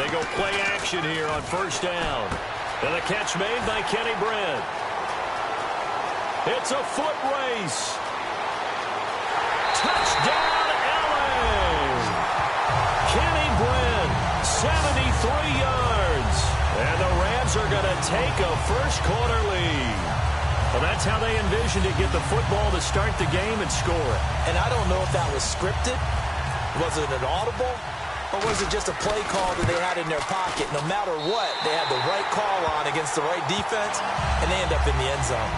They go play action here on first down. And the catch made by Kenny Brent. It's a foot race. Touchdown, LA! Kenny Brent, 73 yards. And the Rams are going to take a first-quarter lead. Well, that's how they envisioned to get the football to start the game and score it. And I don't know if that was scripted. Was it an audible? Or was it just a play call that they had in their pocket? No matter what, they had the right call on against the right defense, and they end up in the end zone.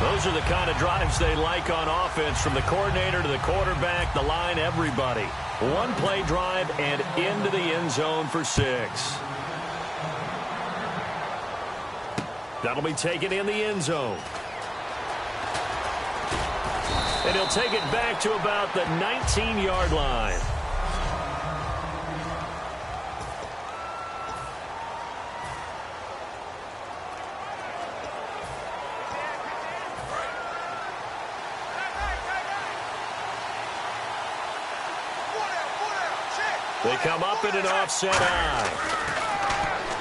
Those are the kind of drives they like on offense, from the coordinator to the quarterback, the line, everybody. One-play drive and into the end zone for 6. That'll be taken in the end zone. And he'll take it back to about the 19-yard line. They come up in an offset eye.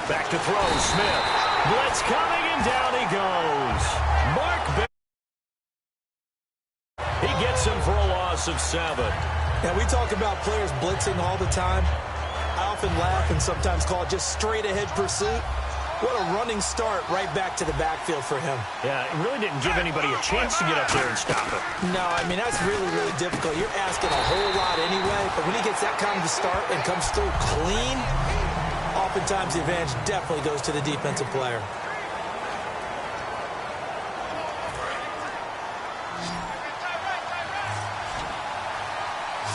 Back to throw, Smith. Blitz coming, and down he goes. Mark Barron. He gets him for a loss of 7. Now, we talk about players blitzing all the time. I often laugh and sometimes call it just straight-ahead pursuit. What a running start right back to the backfield for him. Yeah, it really didn't give anybody a chance to get up there and stop it. No, I mean, that's really, really difficult. You're asking a whole lot anyway, but when he gets that kind of a start and comes through clean, oftentimes the advantage definitely goes to the defensive player.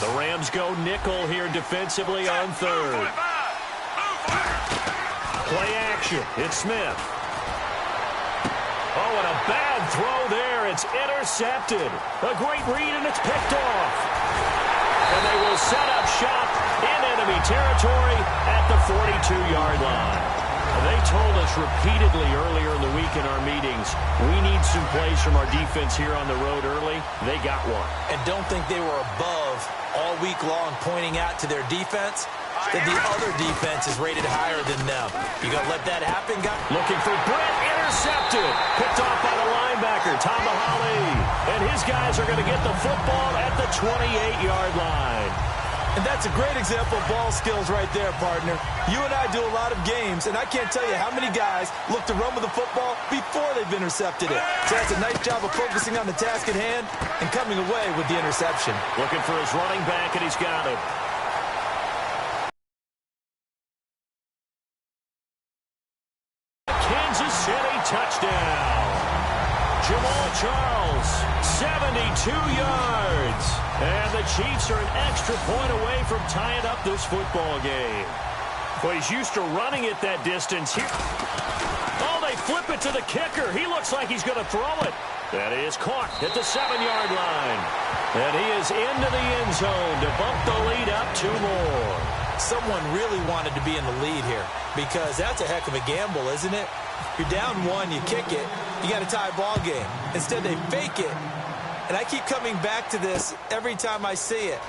The Rams go nickel here defensively on third. Play action. It's Smith. Oh, and a bad throw there. It's intercepted. A great read, and it's picked off. And they will set up shop in enemy territory at the 42-yard line. They told us repeatedly earlier in the week in our meetings, we need some plays from our defense here on the road early. They got one. And don't think they were above all week long pointing out to their defense that the other defense is rated higher than them. You going to let that happen, guys? Looking for Brett, intercepted. Picked off by the linebacker, Tamahali. And his guys are going to get the football at the 28-yard line. And that's a great example of ball skills right there, partner. You and I do a lot of games, and I can't tell you how many guys look to run with the football before they've intercepted it. So that's a nice job of focusing on the task at hand and coming away with the interception. Looking for his running back, and he's got it. Kansas City touchdown. Jamal Charles, 72 yards. And the Chiefs are an extra point away from tying up this football game. Well, he's used to running it that distance here. Oh, they flip it to the kicker. He looks like he's going to throw it. That is caught at the 7-yard line. And he is into the end zone to bump the lead up 2 more. Someone really wanted to be in the lead here because that's a heck of a gamble, isn't it? You're down 1, you kick it, you got a tie ball game. Instead, they fake it. And I keep coming back to this every time I see it.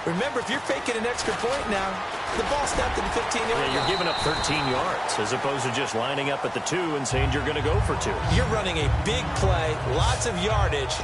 Remember, if you're faking an extra point now, the ball snapped at the 15-yard line. Yeah, you're giving up 13 yards as opposed to just lining up at the 2 and saying you're going to go for 2. You're running a big play, lots of yardage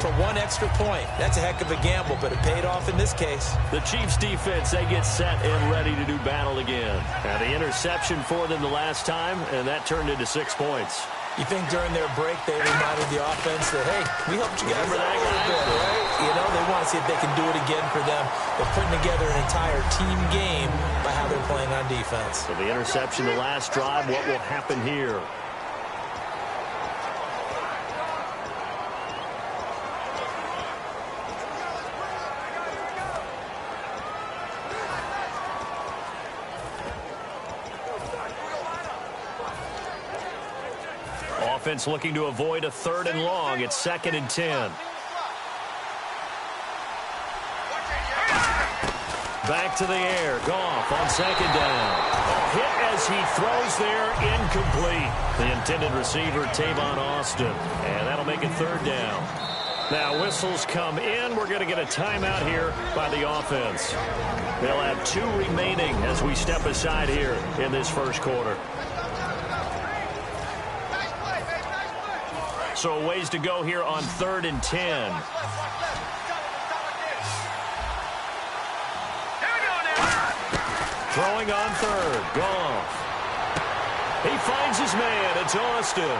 for 1 extra point. That's a heck of a gamble, but it paid off in this case. The Chiefs defense, they get set and ready to do battle again. Now, the interception for them the last time, and that turned into 6 points. You think during their break they reminded the offense that, hey, we helped you guys out a little bit, right? You know, they want to see if they can do it again for them. They're putting together an entire team game by how they're playing on defense. So the interception the last drive, what will happen here? Offense looking to avoid a 3rd and long. It's 2nd and 10. Back to the air. Goff on 2nd down. A hit as he throws there. Incomplete. The intended receiver, Tavon Austin. And that'll make it 3rd down. Now whistles come in. We're going to get a timeout here by the offense. They'll have 2 remaining as we step aside here in this first quarter. So a ways to go here on 3rd and 10. Throwing on 3rd. Goff. He finds his man. It's Austin.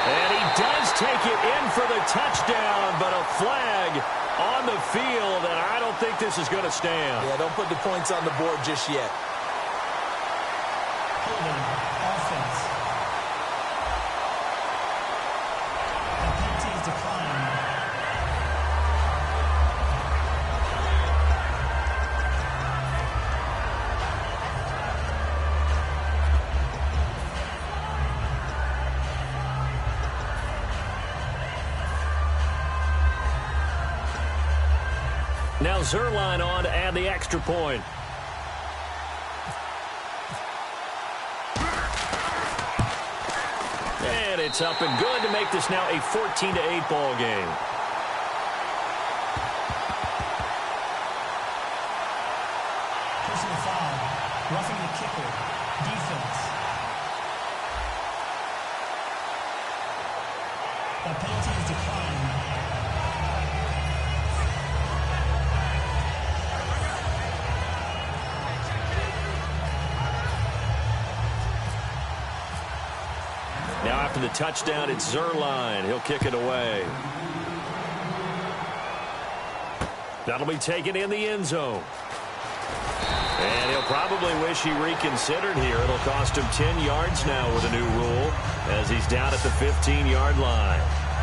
And he does take it in for the touchdown, but a flag on the field, and I don't think this is going to stand. Yeah, don't put the points on the board just yet. Holding offense. The penalty is declined. Now Zerline on to add the extra point. And it's up and good to make this now a 14-8 ball game. Personal foul. Roughing the kicker. Defense. The penalty is declined. Now after the touchdown, it's Zerline. He'll kick it away. That'll be taken in the end zone. And he'll probably wish he reconsidered here. It'll cost him 10 yards now with a new rule as he's down at the 15-yard line.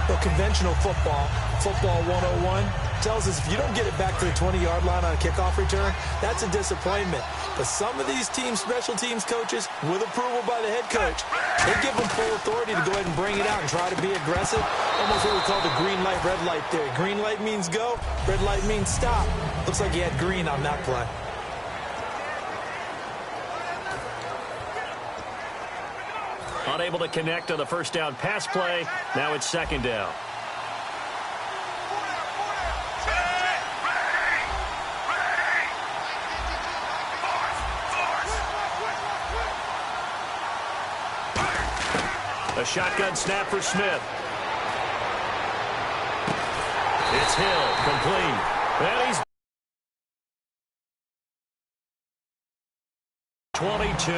Well, conventional football 101, tells us if you don't get it back to the 20-yard line on a kickoff return, that's a disappointment. But some of these teams, special teams coaches, with approval by the head coach, they give them full authority to go ahead and bring it out and try to be aggressive. Almost what we call the green light, red light theory. Green light means go, red light means stop. Looks like he had green on that play. Unable to connect on the first down pass play. Now it's 2nd down. A shotgun snap for Smith. It's Hill, complete. And he's 22.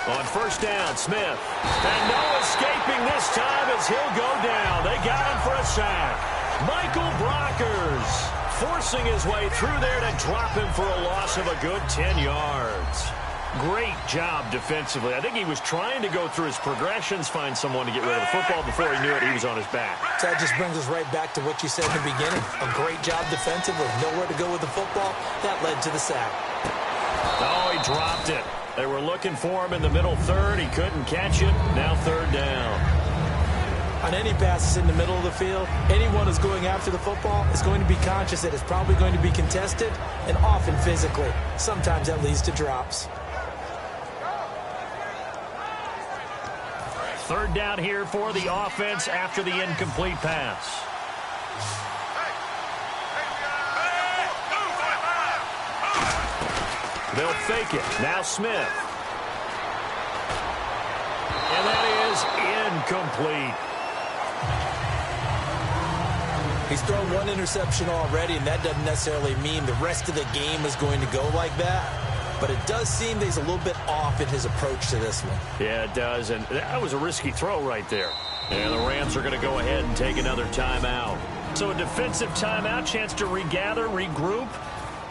On first down, Smith. And no escaping this time as he'll go down. They got him for a sack. Michael Brockers forcing his way through there to drop him for a loss of a good 10 yards. Great job defensively. I think he was trying to go through his progressions, find someone to get rid of the football. Before he knew it, he was on his back. So that just brings us right back to what you said in the beginning. A great job defensively. Nowhere to go with the football. That led to the sack. Oh, he dropped it. They were looking for him in the middle third. He couldn't catch it. Now 3rd down. On any passes in the middle of the field, anyone who's going after the football is going to be conscious that it's probably going to be contested and often physically. Sometimes that leads to drops. 3rd down here for the offense after the incomplete pass. They'll fake it. Now Smith. And that is incomplete. He's thrown one interception already, and that doesn't necessarily mean the rest of the game is going to go like that. But it does seem that he's a little bit off in his approach to this one. Yeah, it does. And that was a risky throw right there. And the Rams are going to go ahead and take another timeout. So a defensive timeout, chance to regather, regroup,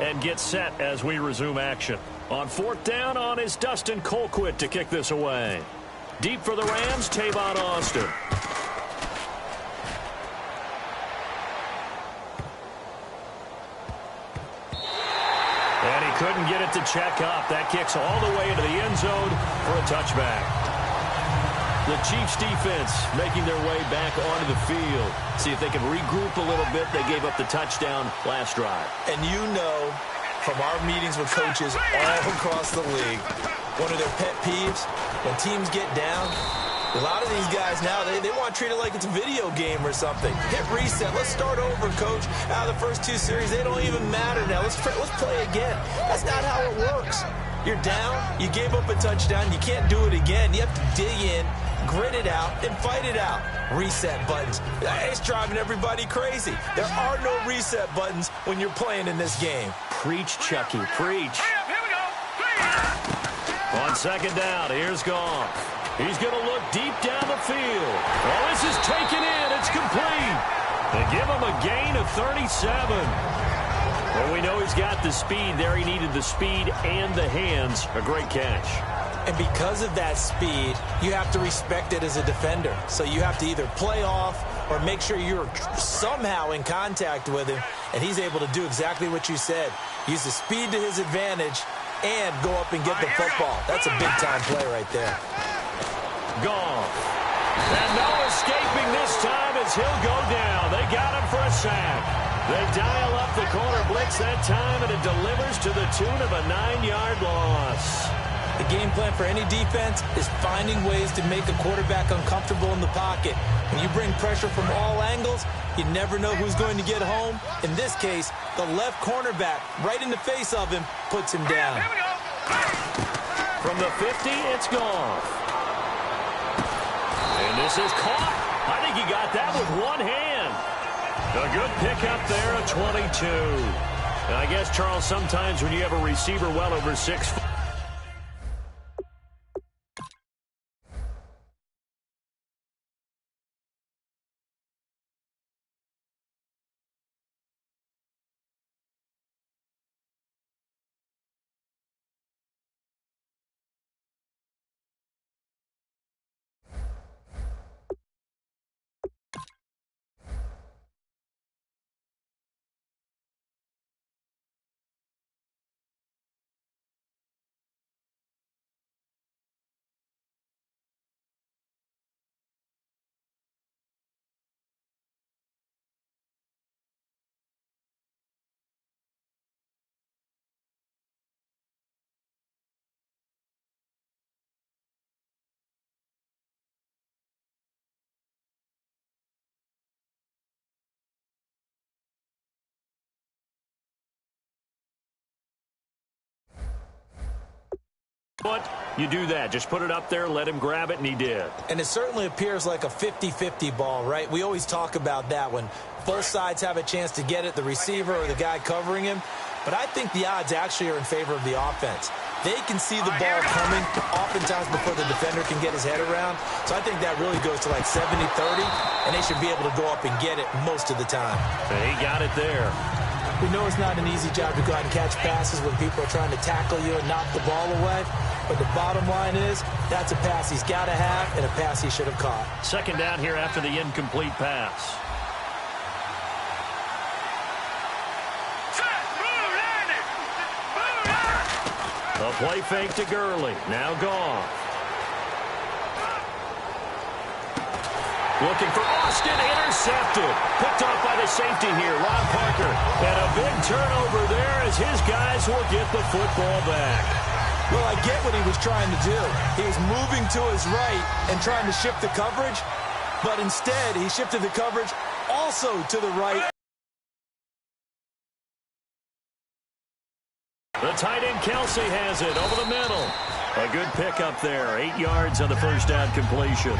and get set as we resume action. On 4th down, on is Dustin Colquitt to kick this away. Deep for the Rams, Tavon Austin. And he couldn't get it to check up. That kicks all the way into the end zone for a touchback. The Chiefs defense making their way back onto the field. See if they can regroup a little bit. They gave up the touchdown last drive. And you know from our meetings with coaches all across the league. One of their pet peeves, when teams get down, a lot of these guys now, they want to treat it like it's a video game or something. Hit reset. Let's start over, coach. Out of the first 2 series, they don't even matter now. Let's play again. That's not how it works. You're down. You gave up a touchdown. You can't do it again. You have to dig in, grit it out, and fight it out. Reset buttons. It's driving everybody crazy. There are no reset buttons when you're playing in this game. Preach, Chucky. Preach. Here we go. On second down, here's Goff. He's going to look deep down the field. Oh, this is taken in. It's complete. They give him a gain of 37. Well, we know he's got the speed there. He needed the speed and the hands. A great catch. And because of that speed, you have to respect it as a defender. So you have to either play off or make sure you're somehow in contact with him. And he's able to do exactly what you said. Use the speed to his advantage and go up and get the football. That's a big-time play right there. Goff. And no escaping this time as he'll go down. They got him for a sack. They dial up the corner blitz that time, and it delivers to the tune of a 9-yard loss. The game plan for any defense is finding ways to make a quarterback uncomfortable in the pocket. When you bring pressure from all angles, you never know who's going to get home. In this case, the left cornerback, right in the face of him, puts him down. Here we go. From the 50, it's Goff. And this is caught. I think he got that with one hand. A good pickup there, a 22. And I guess, Charles, sometimes when you have a receiver well over 6 feet, but you do that. Just put it up there, let him grab it, and he did. And it certainly appears like a 50-50 ball, right? We always talk about that when both sides have a chance to get it, the receiver or the guy covering him. But I think the odds actually are in favor of the offense. They can see the ball coming oftentimes before the defender can get his head around. So I think that really goes to like 70-30, and they should be able to go up and get it most of the time. He got it there. We know it's not an easy job to go out and catch passes when people are trying to tackle you and knock the ball away. But the bottom line is, that's a pass he's got to have and a pass he should have caught. Second down here after the incomplete pass. A play fake to Gurley. Now Goff. Looking for Austin. Intercepted. Picked off by the safety here, Ron Parker. And a big turnover there as his guys will get the football back. Well, I get what he was trying to do. He was moving to his right and trying to shift the coverage, but instead he shifted the coverage also to the right. The tight end Kelsey has it over the middle. A good pickup there. 8 yards on the first down completion.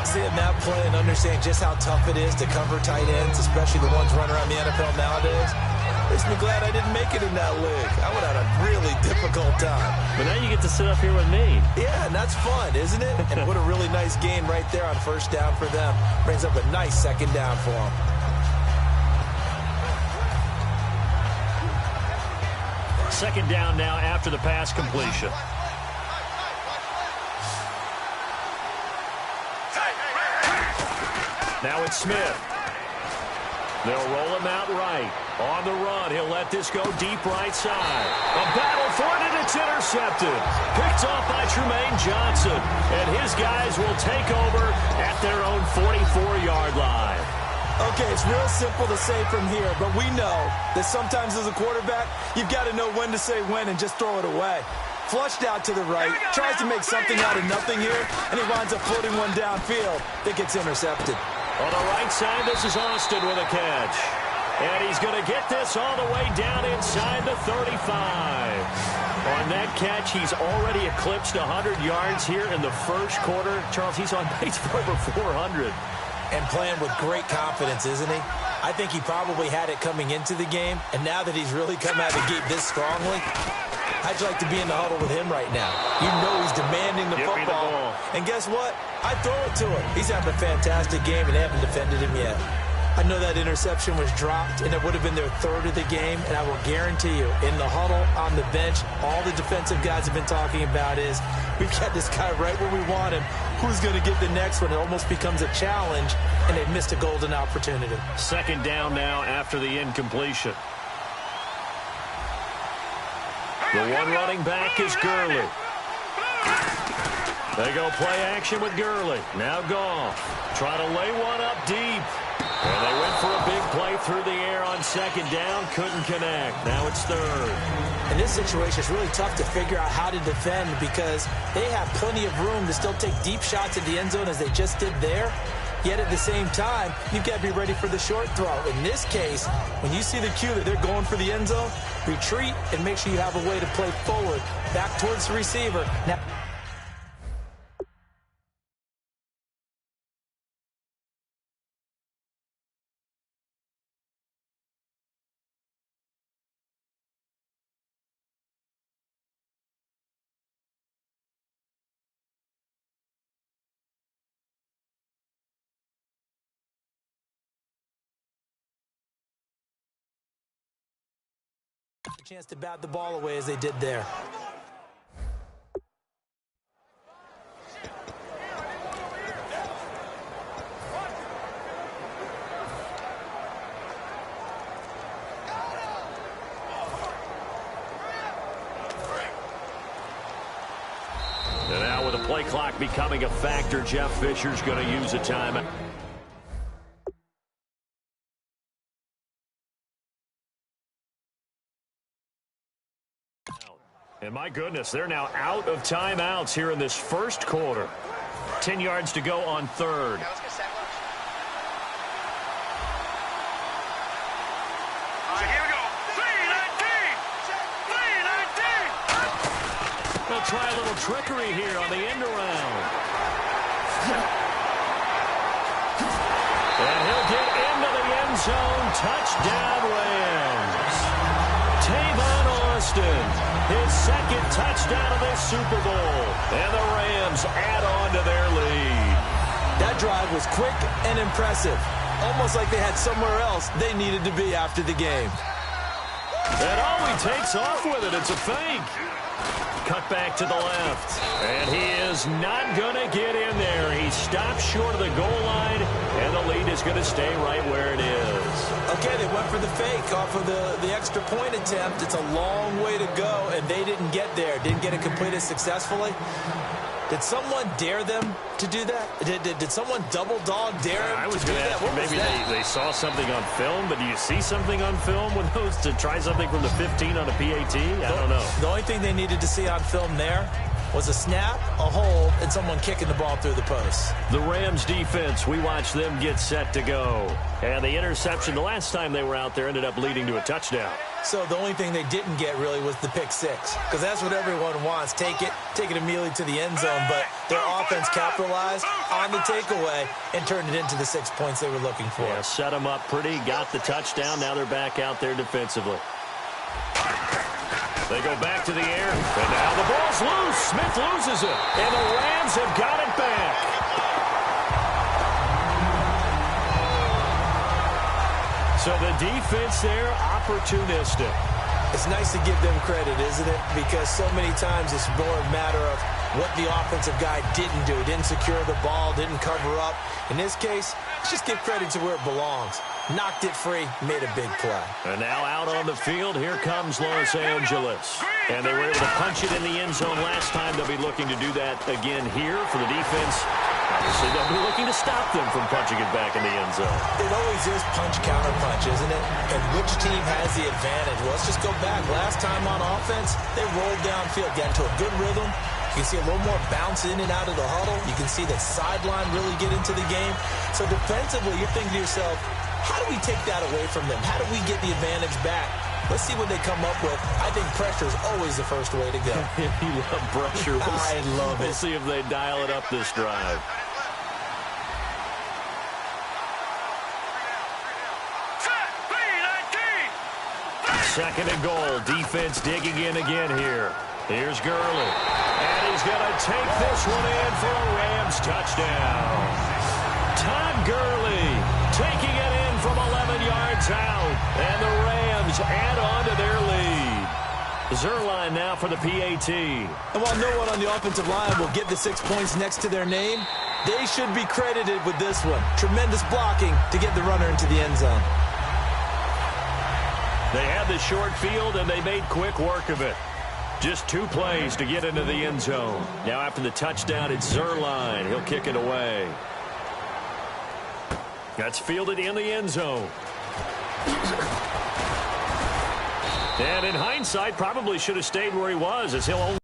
Seeing that play and understanding just how tough it is to cover tight ends, especially the ones running around the NFL nowadays, makes me glad I didn't make it in that league. I would have had a really difficult time. But now you get to sit up here with me. Yeah, and that's fun, isn't it? And what a really nice gain right there on first down for them. Brings up a nice second down for them. Second down now after the pass completion. Now it's Smith. They'll roll him out right. On the run, he'll let this go deep right side. A battle for it, and it's intercepted. Picked off by Tremaine Johnson. And his guys will take over at their own 44-yard line. Okay, it's real simple to say from here, but we know that sometimes as a quarterback, you've got to know when to say when and just throw it away. Flushed out to the right, tries to make something out of nothing here, and he winds up floating one downfield that gets intercepted. On the right side, this is Austin with a catch. And he's going to get this all the way down inside the 35. On that catch, he's already eclipsed 100 yards here in the first quarter. Charles, he's on pace for over 400. And playing with great confidence, isn't he? I think he probably had it coming into the game, and now that he's really come out of the gate this strongly, I'd like to be in the huddle with him right now. You know he's demanding the football. And guess what? I throw it to him. He's having a fantastic game, and they haven't defended him yet. I know that interception was dropped, and it would have been their third of the game, and I will guarantee you, in the huddle, on the bench, all the defensive guys have been talking about is, we've got this guy right where we want him. Who's going to get the next one? It almost becomes a challenge, and they've missed a golden opportunity. Second down now after the incompletion. The one running back is Gurley. They go play action with Gurley. Now Goff. Try to lay one up deep. And they went for a big play through the air on second down. Couldn't connect. Now it's third. In this situation, it's really tough to figure out how to defend because they have plenty of room to still take deep shots at the end zone as they just did there. Yet at the same time, you've got to be ready for the short throw. In this case, when you see the cue that they're going for the end zone, retreat and make sure you have a way to play forward, back towards the receiver. Now, a chance to bat the ball away as they did there. And now with the play clock becoming a factor, Jeff Fisher's going to use a timeout. And my goodness, they're now out of timeouts here in this first quarter. 10 yards to go on third. All right, here we go. 3-19. They'll try a little trickery here on the end around. And he'll get into the end zone. Touchdown, Rams. Tavon Austin, his second touchdown of this Super Bowl. And the Rams add on to their lead. That drive was quick and impressive. Almost like they had somewhere else they needed to be after the game. And he takes off with it. It's a fake. Cut back to the left. And he is not going to get in there. He stops short of the goal line, and the lead is going to stay right where it is. Okay, they went for the fake off of the extra point attempt. It's a long way to go, and they didn't get there. Didn't get it completed successfully. Did someone dare them to do that? Did someone double dog dare them I was to do going to that? ask you, maybe they saw something on film, but do you see something on film with those to try something from the 15 on a PAT? I don't know. The only thing they needed to see on film there was a snap, a hold, and someone kicking the ball through the post. The Rams defense, we watch them get set to go. And the interception the last time they were out there ended up leading to a touchdown. So the only thing they didn't get really was the pick six, because that's what everyone wants. Take it immediately to the end zone, but their offense capitalized on the takeaway and turned it into the 6 points they were looking for. Yeah, set them up pretty, got the touchdown. Now they're back out there defensively. They go back to the air, and now the ball's loose. Smith loses it, and the Rams have got it back. So the defense there, opportunistic. It's nice to give them credit, isn't it? Because so many times it's more a matter of what the offensive guy didn't do. Didn't secure the ball, didn't cover up. In this case, let's just give credit to where it belongs. Knocked it free, made a big play. And now out on the field, here comes Los Angeles. And they were able to punch it in the end zone last time. They'll be looking to do that again here for the defense. Obviously, they'll be looking to stop them from punching it back in the end zone. It always is punch-counter-punch, isn't it? And which team has the advantage? Well, let's just go back. Last time on offense, they rolled downfield, got into a good rhythm. You can see a little more bounce in and out of the huddle. You can see the sideline really get into the game. So defensively, you're thinking to yourself, how do we take that away from them? How do we get the advantage back? Let's see what they come up with. I think pressure is always the first way to go. You love pressure. I love it. We'll see if they dial it up this drive. Second and goal. Defense digging in again here. Here's Gurley. And he's going to take this one in for a Rams touchdown. Todd Gurley taking it in from 11 yards out. And the Rams add on to their lead. Zuerlein now for the PAT. And while no one on the offensive line will get the 6 points next to their name, they should be credited with this one. Tremendous blocking to get the runner into the end zone. They had the short field, and they made quick work of it. Just 2 plays to get into the end zone. Now after the touchdown, it's Zuerlein. He'll kick it away. That's fielded in the end zone. And in hindsight, probably should have stayed where he was, as he'll only...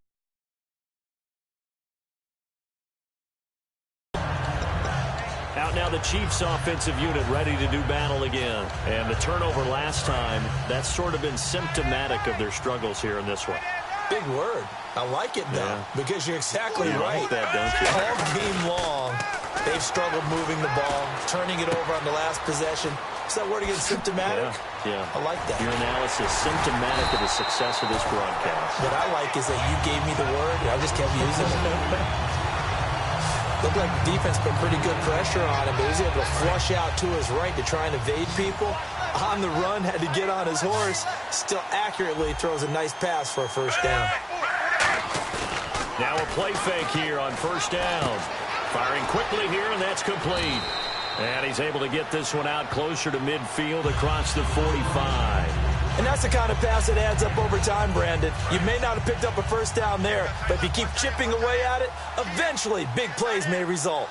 Out now the Chiefs offensive unit ready to do battle again. And the turnover last time, that's sort of been symptomatic of their struggles here in this one. Big word. I like it, though, because you're exactly right. Like that, don't you? All game long, they've struggled moving the ball, turning it over on the last possession. Is that word again, symptomatic? Yeah. I like that. Your analysis, symptomatic of the success of this broadcast. What I like is that you gave me the word, and I just kept using it. Looked like the defense put pretty good pressure on him, but he was able to flush out to his right to try and evade people. On the run, had to get on his horse. Still accurately throws a nice pass for a first down. Now a play fake here on first down. Firing quickly here, and that's complete. And he's able to get this one out closer to midfield across the 45. And that's the kind of pass that adds up over time, Brandon. You may not have picked up a first down there, but if you keep chipping away at it, eventually big plays may result.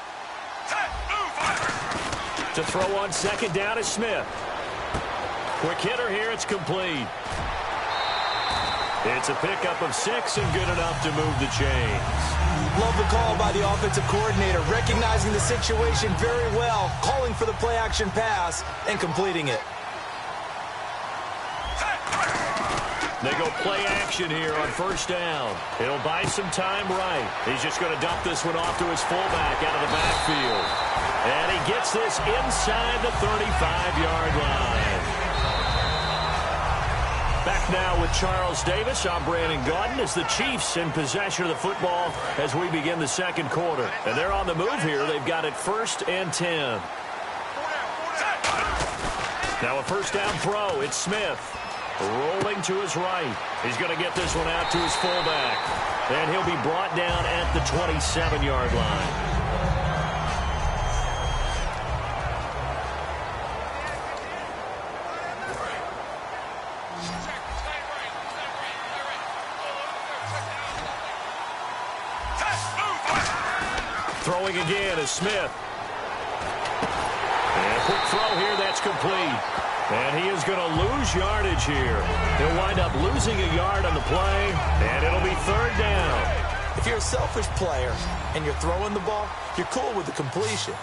To throw on second down is Smith. Quick hitter here, it's complete. It's a pickup of 6 and good enough to move the chains. Love the call by the offensive coordinator, recognizing the situation very well, calling for the play-action pass and completing it. They go play action here on first down. He'll buy some time right. He's just going to dump this one off to his fullback out of the backfield. And he gets this inside the 35-yard line. Back now with Charles Davis. I'm Brandon Gaudin as the Chiefs in possession of the football as we begin the second quarter. And they're on the move here. They've got it 1st and 10. Now a first down throw. It's Smith. Rolling to his right. He's going to get this one out to his fullback. And he'll be brought down at the 27-yard line. Throwing again is Smith. And a quick throw here, that's complete. And he is going to lose yardage here. He'll wind up losing a yard on the play, and it'll be 3rd down. If you're a selfish player and you're throwing the ball, you're cool with the completion.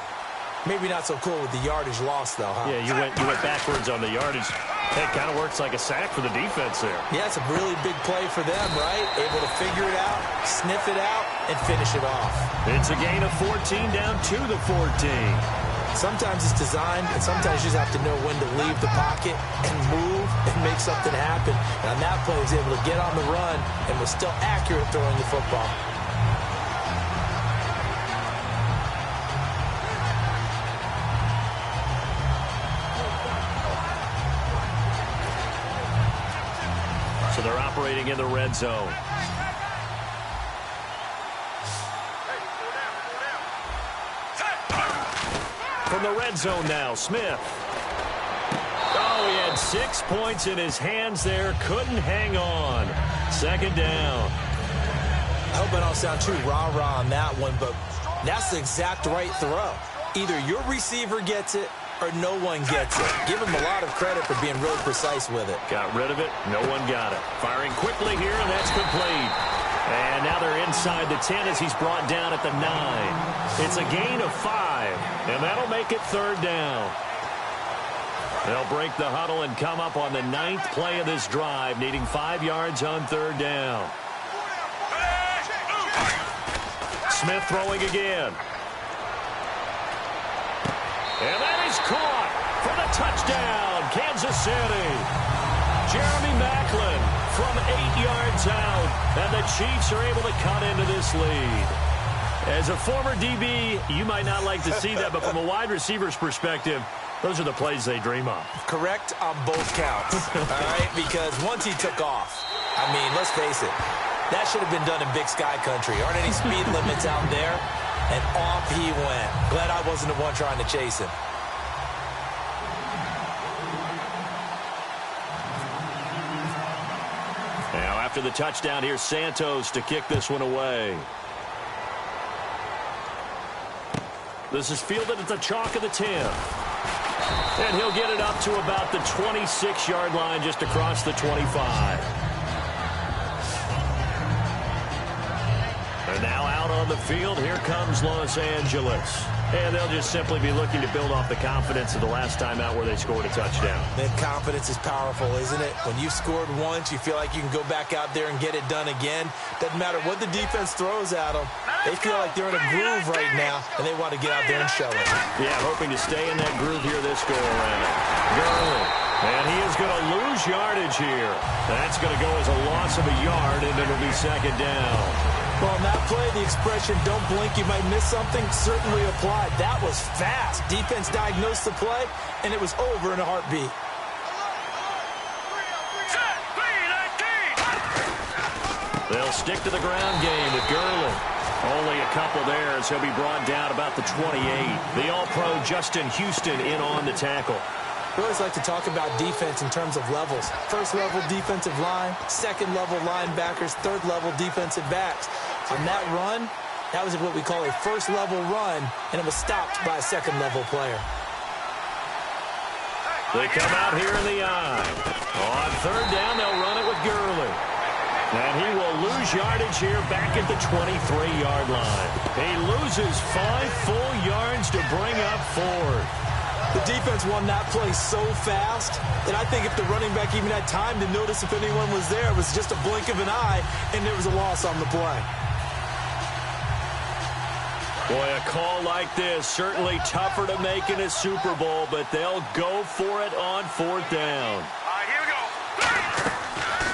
Maybe not so cool with the yardage loss, though, huh? Yeah, you went backwards on the yardage. It kind of works like a sack for the defense there. Yeah, it's a really big play for them, right? Able to figure it out, sniff it out, and finish it off. It's a gain of 14 down to the 14. Sometimes it's designed, and sometimes you just have to know when to leave the pocket and move and make something happen. And on that play, he was able to get on the run and was still accurate throwing the football. So they're operating in the red zone. From the red zone now, Smith. Oh, he had 6 points in his hands there. Couldn't hang on. 2nd down. I hope I don't sound too rah-rah on that one, but That's the exact right throw. Either your receiver gets it or no one gets it. Give him a lot of credit for being really precise with it. Got rid of it. No one got it. Firing quickly here, and that's complete. And now they're inside the 10 as he's brought down at the 9. It's a gain of 5, and that'll make it third down. They'll break the huddle and come up on the 9th play of this drive, needing 5 yards on third down. Smith throwing again. And that is caught for the touchdown, Kansas City. Jeremy Maclin from 8 yards out, and the Chiefs are able to cut into this lead. As a former DB, you might not like to see that, but from a wide receiver's perspective, those are the plays they dream of. Correct on both counts, all right? Because once he took off, I mean, let's face it, that should have been done in Big Sky Country. Aren't any speed limits out there? And off he went. Glad I wasn't the one trying to chase him. Now, after the touchdown, here's Santos to kick this one away. This is fielded at the chalk of the 10. And he'll get it up to about the 26-yard line, just across the 25. And now out on the field, here comes Los Angeles. And they'll just simply be looking to build off the confidence of the last time out where they scored a touchdown. That confidence is powerful, isn't it? When you've scored once, you feel like you can go back out there and get it done again. Doesn't matter what the defense throws at them. They feel like they're in a groove right now, and they want to get out there and show it. Yeah, hoping to stay in that groove here this go-around. Gurley. And he is going to lose yardage here. That's going to go as a loss of a yard, and it'll be second down. Well, on that play, the expression, don't blink, you might miss something, certainly applied. That was fast. Defense diagnosed the play, and it was over in a heartbeat. They'll stick to the ground game with Gurley. Only a couple there as he'll be brought down about the 28. The All-Pro Justin Houston in on the tackle. We always like to talk about defense in terms of levels. First-level defensive line, second-level linebackers, third-level defensive backs. On that run, that was what we call a first-level run, and it was stopped by a second-level player. They come out here in the eye. On third down, they'll run it with Gurley. And he will lose yardage here back at the 23-yard line. He loses 5 full yards to bring up 4. The defense won that play so fast that I think if the running back even had time to notice if anyone was there, it was just a blink of an eye, and there was a loss on the play. Boy, a call like this, certainly tougher to make in a Super Bowl, but they'll go for it on fourth down. Here we go.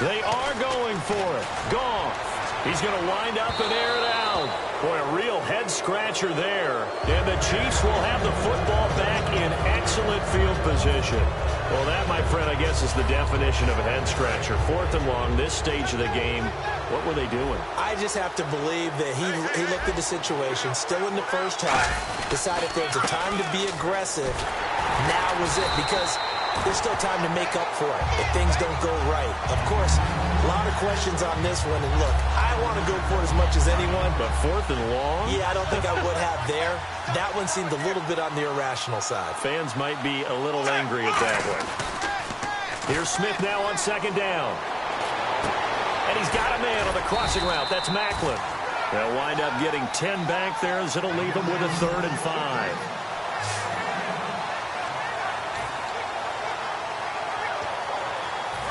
They are going for it. Goff. He's going to wind up and air it out. Boy, a real head-scratcher there. And the Chiefs will have the football back in excellent field position. Well, that, my friend, I guess is the definition of a head-scratcher. Fourth and long, this stage of the game. What were they doing? I just have to believe that he looked at the situation, still in the first half, decided there was a time to be aggressive. Now was it, because there's still time to make up for it if things don't go right. Of course, a lot of questions on this one. And look, I want to go for it as much as anyone. But fourth and long? Yeah, I don't think I would have there. That one seemed a little bit on the irrational side. Fans might be a little angry at that one. Here's Smith now on second down. And he's got a man on the crossing route. That's Maclin. They'll wind up getting 10 back there as it'll leave them with a 3rd and 5.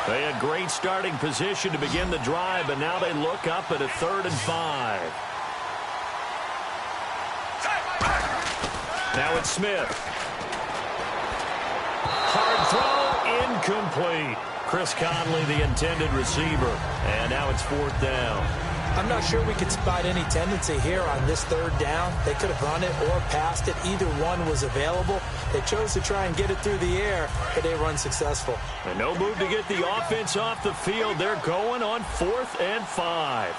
They had great starting position to begin the drive, but now they look up at a 3rd and 5. Now it's Smith. Hard throw, incomplete. Chris Conley, the intended receiver. And now it's 4th down. I'm not sure we could spot any tendency here on this 3rd down. They could have run it or passed it. Either one was available. They chose to try and get it through the air, but they run successful. And no move to get the offense off the field. They're going on 4th and 5.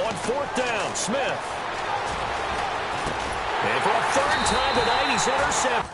On 4th down, Smith. And for a 3rd time tonight, he's intercepted.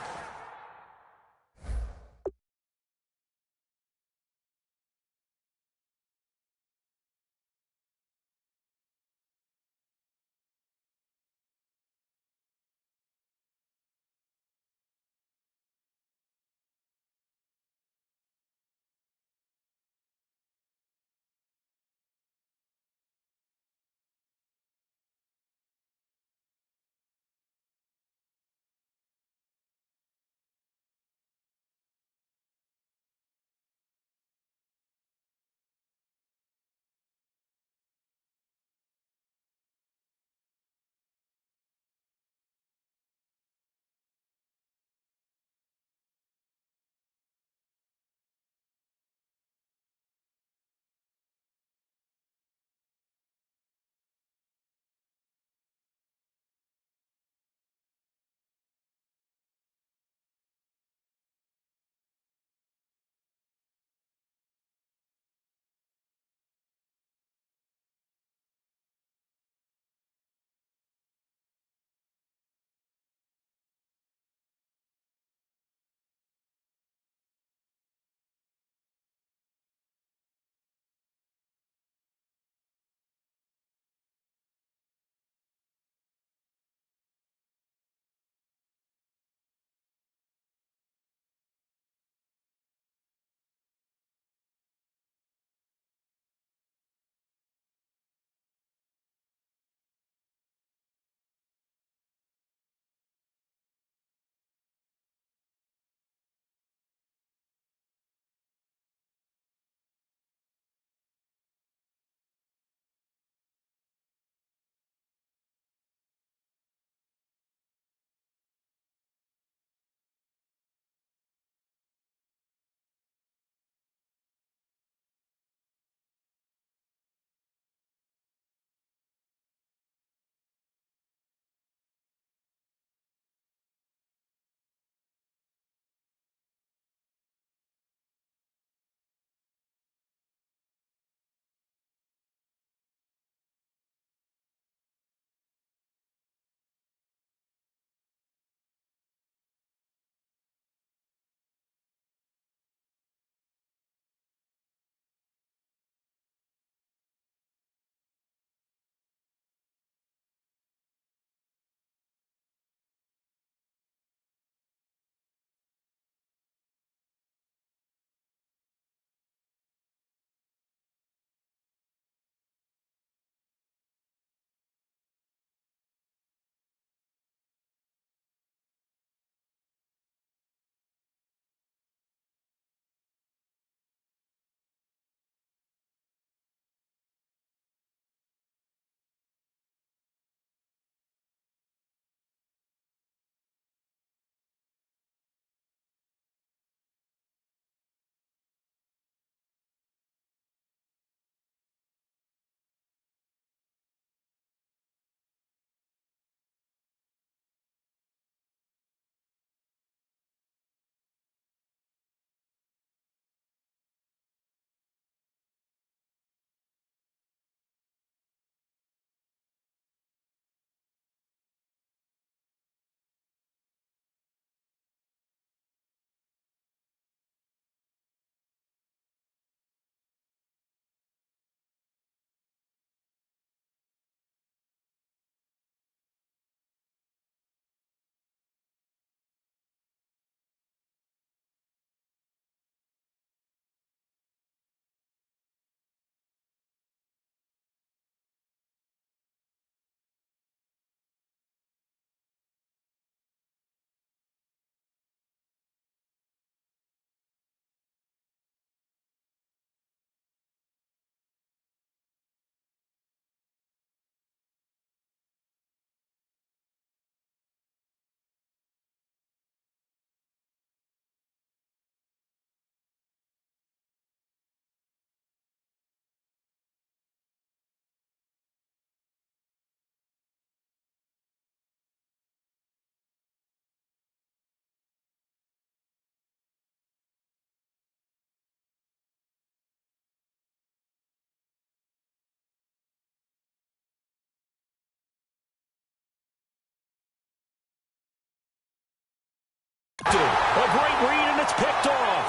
A great read, and it's picked off.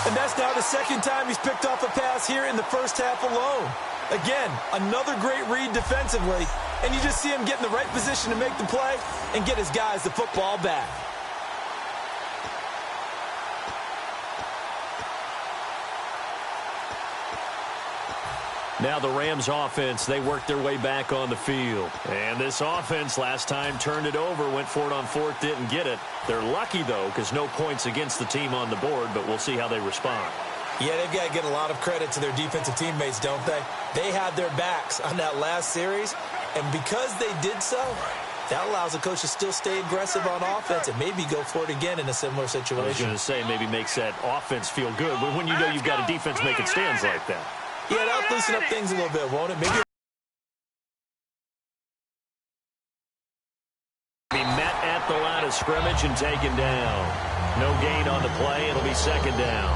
And that's now the second time he's picked off a pass here in the first half alone. Again, another great read defensively, and you just see him get in the right position to make the play and get his guys the football back. Now the Rams offense, they worked their way back on the field. And this offense last time turned it over, went for it on fourth, didn't get it. They're lucky, though, because no points against the team on the board, but we'll see how they respond. Yeah, they've got to get a lot of credit to their defensive teammates, don't they? They had their backs on that last series, and because they did so, that allows the coach to still stay aggressive on offense and maybe go for it again in a similar situation. I was going to say maybe makes that offense feel good, but when you know you've got a defense making stands like that. Yeah, that'll loosen up things a little bit, won't it? Maybe be met at the line of scrimmage and taken down. No gain on the play. It'll be second down.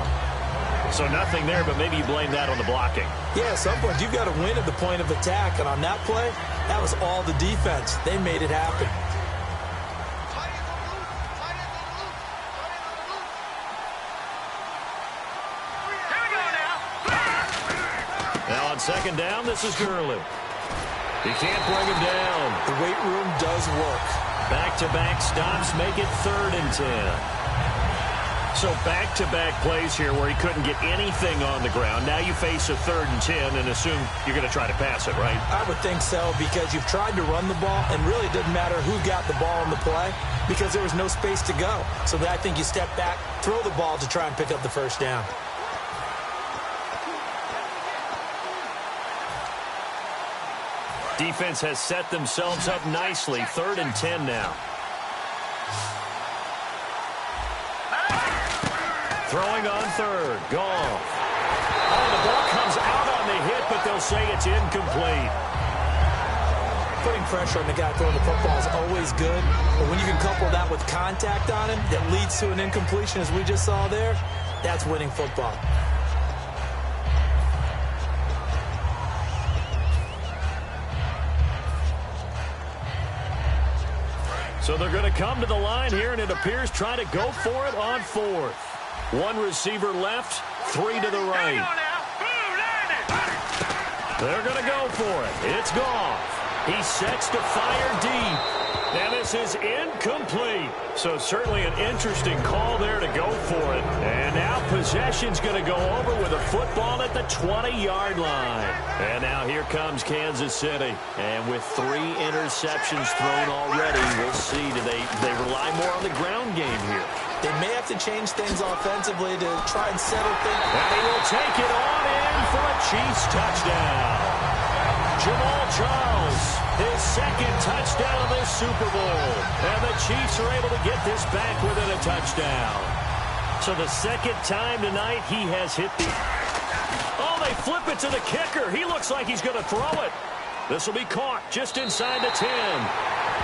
So nothing there, but maybe you blame that on the blocking. Yeah, at some point you've got to win at the point of attack, and on that play, that was all the defense. They made it happen. Now on second down, this is Gurley. He can't bring him down. The weight room does work. Back-to-back stops make it 3rd and 10. So back-to-back plays here where he couldn't get anything on the ground. Now you face a 3rd and 10 and assume you're going to try to pass it, right? I would think so, because you've tried to run the ball, and really it doesn't matter who got the ball on the play because there was no space to go. So I think you step back, throw the ball to try and pick up the first down. Defense has set themselves up nicely. 3rd and 10 now. Throwing on 3rd. Gone. Oh, the ball comes out on the hit, but they'll say it's incomplete. Putting pressure on the guy throwing the football is always good, but when you can couple that with contact on him that leads to an incompletion, as we just saw there, that's winning football. So they're going to come to the line here, and it appears trying to go for it on 4th. 1 receiver left, 3 to the right. They're going to go for it. It's gone. He sets to fire deep. And this is incomplete. So certainly an interesting call there to go for it. And now possession's going to go over with a football at the 20-yard line. And now here comes Kansas City. And with 3 interceptions thrown already, we'll see. Do they rely more on the ground game here? They may have to change things offensively to try and settle things. And he will take it on in for a Chiefs touchdown. Jamal Charles, his 2nd touchdown this Super Bowl. And the Chiefs are able to get this back within a touchdown. So the 2nd time tonight he has hit the... Oh, they flip it to the kicker. He looks like he's going to throw it. This will be caught just inside the 10.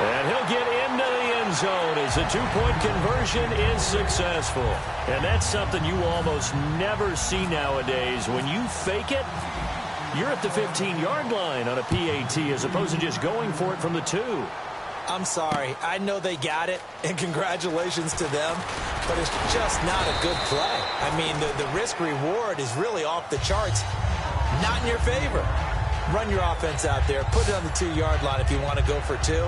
And he'll get into the end zone as the 2-point conversion is successful. And that's something you almost never see nowadays. When you fake it, you're at the 15-yard line on a PAT as opposed to just going for it from the 2. I'm sorry. I know they got it, and congratulations to them, but it's just not a good play. I mean, the risk-reward is really off the charts, not in your favor. Run your offense out there. Put it on the 2-yard line if you want to go for 2.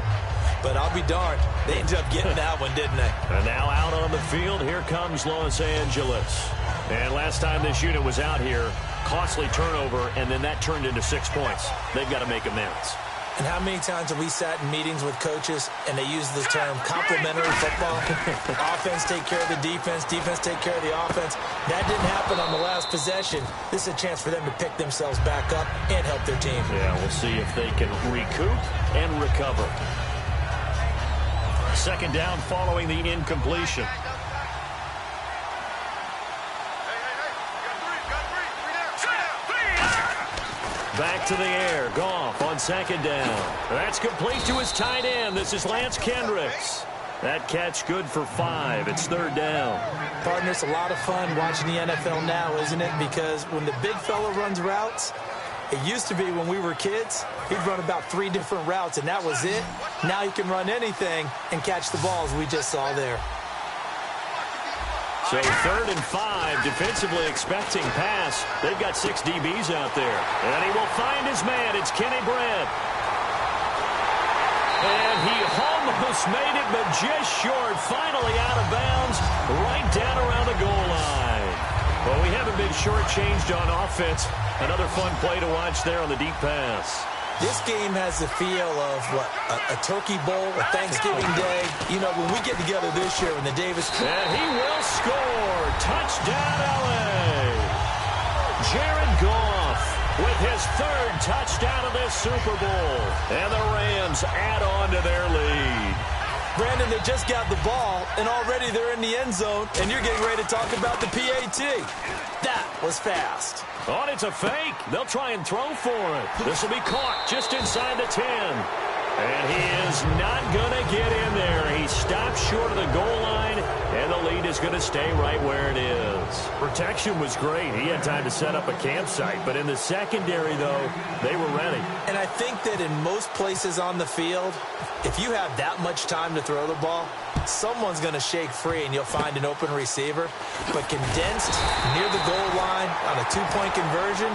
But I'll be darned. They ended up getting that one, didn't they? And now out on the field, here comes Los Angeles. And last time this unit was out here, costly turnover, and then that turned into 6 points. They've got to make amends. And how many times have we sat in meetings with coaches and they use the term complementary football? Offense take care of the defense, defense take care of the offense. That didn't happen on the last possession. This is a chance for them to pick themselves back up and help their team. Yeah, we'll see if they can recoup and recover. 2nd down following the incompletion. Back to the air. Goff on 2nd down. That's complete to his tight end. This is Lance Kendricks. That catch good for 5. It's 3rd down. Partner, it's a lot of fun watching the NFL now, isn't it? Because when the big fella runs routes, It used to be when we were kids, he'd run about 3 different routes, and that was it. Now he can run anything and catch the balls we just saw there. So 3rd and 5, defensively expecting pass. They've got 6 DBs out there. And he will find his man. It's Kenny Brent. And he almost made it, but just short. Finally out of bounds, right down around the goal line. Well, we haven't been shortchanged on offense. Another fun play to watch there on the deep pass. This game has the feel of, what, a turkey bowl, a Thanksgiving day. You know, when we get together this year in the Davis... And he will score. Touchdown, L.A. Jared Goff with his 3rd touchdown of this Super Bowl. And the Rams add on to their lead. Brandon, they just got the ball, and already they're in the end zone, and you're getting ready to talk about the PAT. That was fast. Oh, it's a fake. They'll try and throw for it. This will be caught just inside the 10. And he is not going to get in there. He stops short of the goal line, and the lead is going to stay right where it is. Protection was great. He had time to set up a campsite, but in the secondary, though, they were ready. And I think that in most places on the field, if you have that much time to throw the ball, someone's going to shake free and you'll find an open receiver. But condensed near the goal line on a 2-point conversion,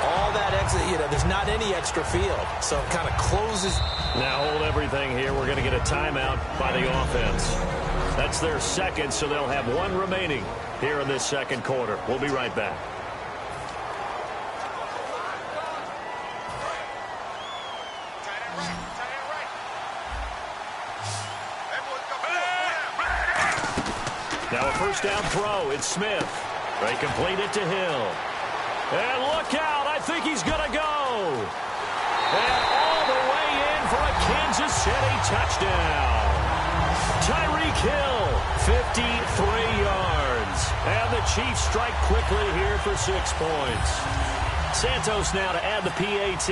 all that extra, there's not any extra field. So it kind of closes. Now hold everything here. We're going to get a timeout by the offense. That's their 2nd, so they'll have 1 remaining here in this 2nd quarter. We'll be right back. Now a 1st down throw. It's Smith. They complete it to Hill. And look out. I think he's going to go. And all the way in for a Kansas City touchdown. Tyreek Hill, 53 yards. And the Chiefs strike quickly here for 6 points. Santos now to add the PAT.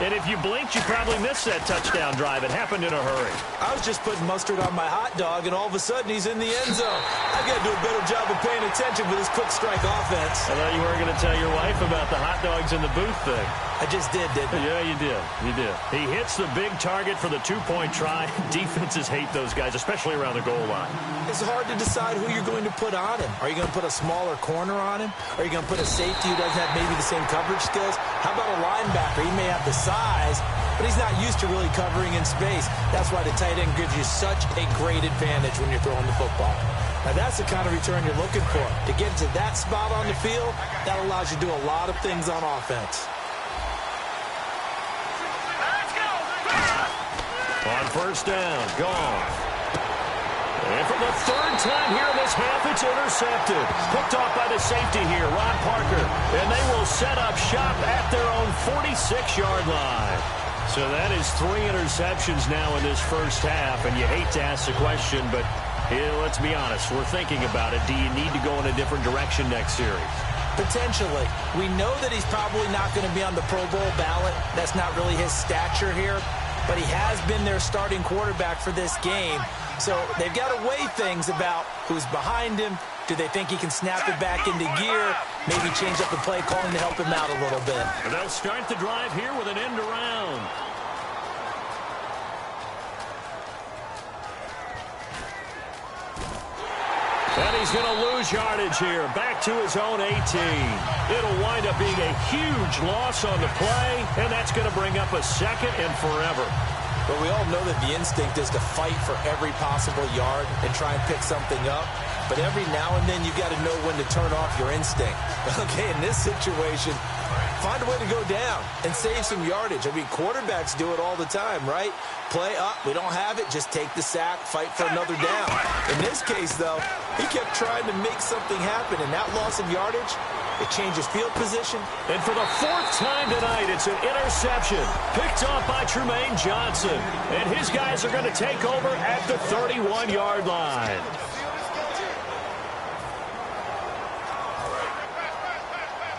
And if you blinked, you probably missed that touchdown drive. It happened in a hurry. I was just putting mustard on my hot dog, and all of a sudden he's in the end zone. I've got to do a better job of paying attention for this quick strike offense. I thought you weren't going to tell your wife about the hot dogs in the booth thing. I just did, didn't I? Yeah, you did. You did. He hits the big target for the 2-point try. Defenses hate those guys, especially around the goal line. It's hard to decide who you're going to put on him. Are you going to put a smaller corner on him? Are you going to put a safety who doesn't have maybe the same coverage skills? How about a linebacker? He may have the size, but he's not used to really covering in space. That's why the tight end gives you such a great advantage when you're throwing the football. Now, that's the kind of return you're looking for. To get to that spot on the field, that allows you to do a lot of things on offense. On 1st down, Goff. And for the 3rd time here in this half, it's intercepted. Picked off by the safety here, Ron Parker. And they will set up shop at their own 46-yard line. So that is 3 interceptions now in this 1st half. And you hate to ask the question, but let's be honest. We're thinking about it. Do you need to go in a different direction next series? Potentially. We know that he's probably not going to be on the Pro Bowl ballot. That's not really his stature here. But he has been their starting quarterback for this game. So they've got to weigh things about who's behind him. Do they think he can snap it back into gear? Maybe change up the play calling to help him out a little bit. And they'll start the drive here with an end around. And he's going to lose yardage here. Back to his own 18. It'll wind up being a huge loss on the play, and that's going to bring up a 2nd and forever. But we all know that the instinct is to fight for every possible yard and try and pick something up. But every now and then you got to know when to turn off your instinct. Okay, in this situation, find a way to go down and save some yardage. I mean, quarterbacks do it all the time, right? Play up, we don't have it, just take the sack, fight for another down. In this case, though, he kept trying to make something happen, and that loss of yardage, it changes field position. And for the 4th time tonight, it's an interception. Picked off by Tremaine Johnson. And his guys are going to take over at the 31-yard line.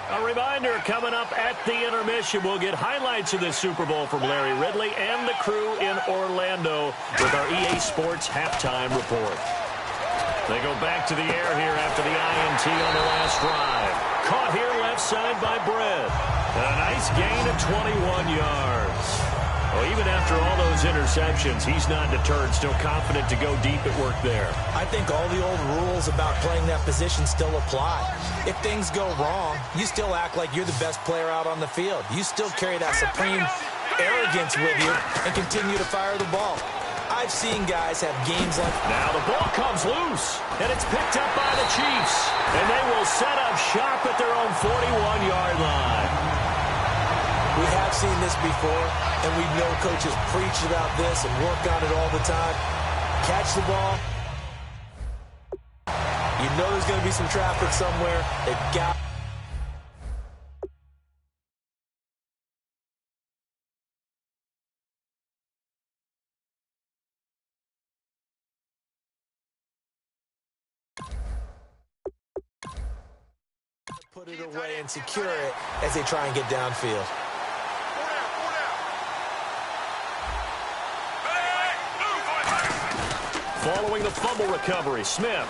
A reminder, coming up at the intermission, we'll get highlights of this Super Bowl from Larry Ridley and the crew in Orlando with our EA Sports halftime report. They go back to the air here after the INT on the last drive. Caught here left side by Brett. A nice gain of 21 yards. Well, even after all those interceptions, he's not deterred, still confident to go deep at work there. I think all the old rules about playing that position still apply. If things go wrong, you still act like you're the best player out on the field. You still carry that supreme arrogance with you and continue to fire the ball. I've seen guys have games like... Now the ball comes loose, and it's picked up by the Chiefs. And they will set up shop at their own 41-yard line. We have seen this before, and we know coaches preach about this and work on it all the time. Catch the ball. You know there's going to be some traffic somewhere. They've got... put it away and secure it as they try and get downfield. Following the fumble recovery, Smith.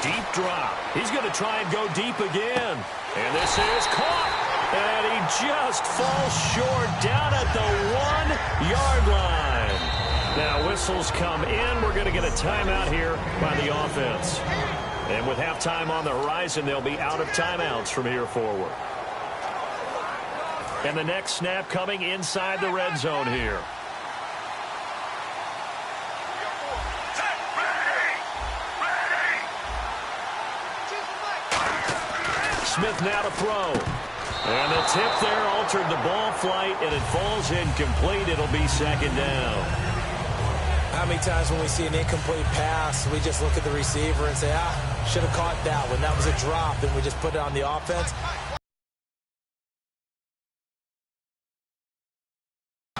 Deep drop. He's going to try and go deep again. And this is caught. And he just falls short down at the 1-yard line. Now whistles come in. We're going to get a timeout here by the offense. And with halftime on the horizon, they'll be out of timeouts from here forward. And the next snap coming inside the red zone here. Smith now to throw. And the tip there altered the ball flight, and it falls incomplete. It'll be second down. How many times when we see an incomplete pass, we just look at the receiver and say, should have caught that one. That was a drop, and we just put it on the offense.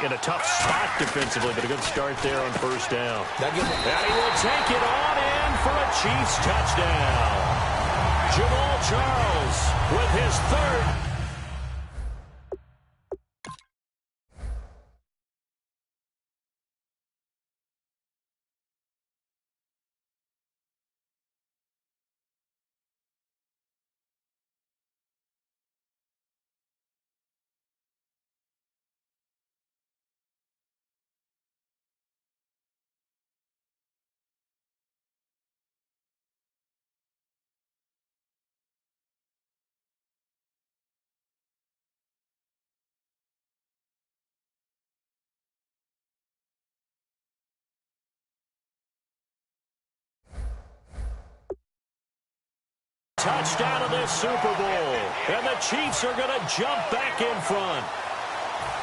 In a tough spot defensively, but a good start there on first down. And he will take it on in for a Chiefs touchdown. Jamal Charles with his third. Touchdown of this Super Bowl. And the Chiefs are going to jump back in front.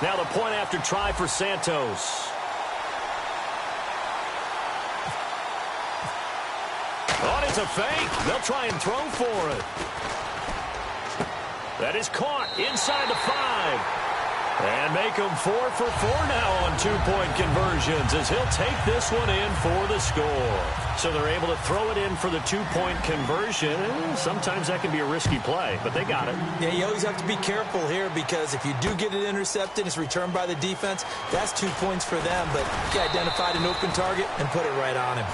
Now the point after try for Santos. Oh, it's a fake. They'll try and throw for it. That is caught inside the 5. And make him 4 for 4 now on 2-point conversions as he'll take this one in for the score. So they're able to throw it in for the 2-point conversion. Sometimes that can be a risky play, but they got it. Yeah, you always have to be careful here because if you do get it intercepted, it's returned by the defense. That's 2 points for them, but he identified an open target and put it right on him.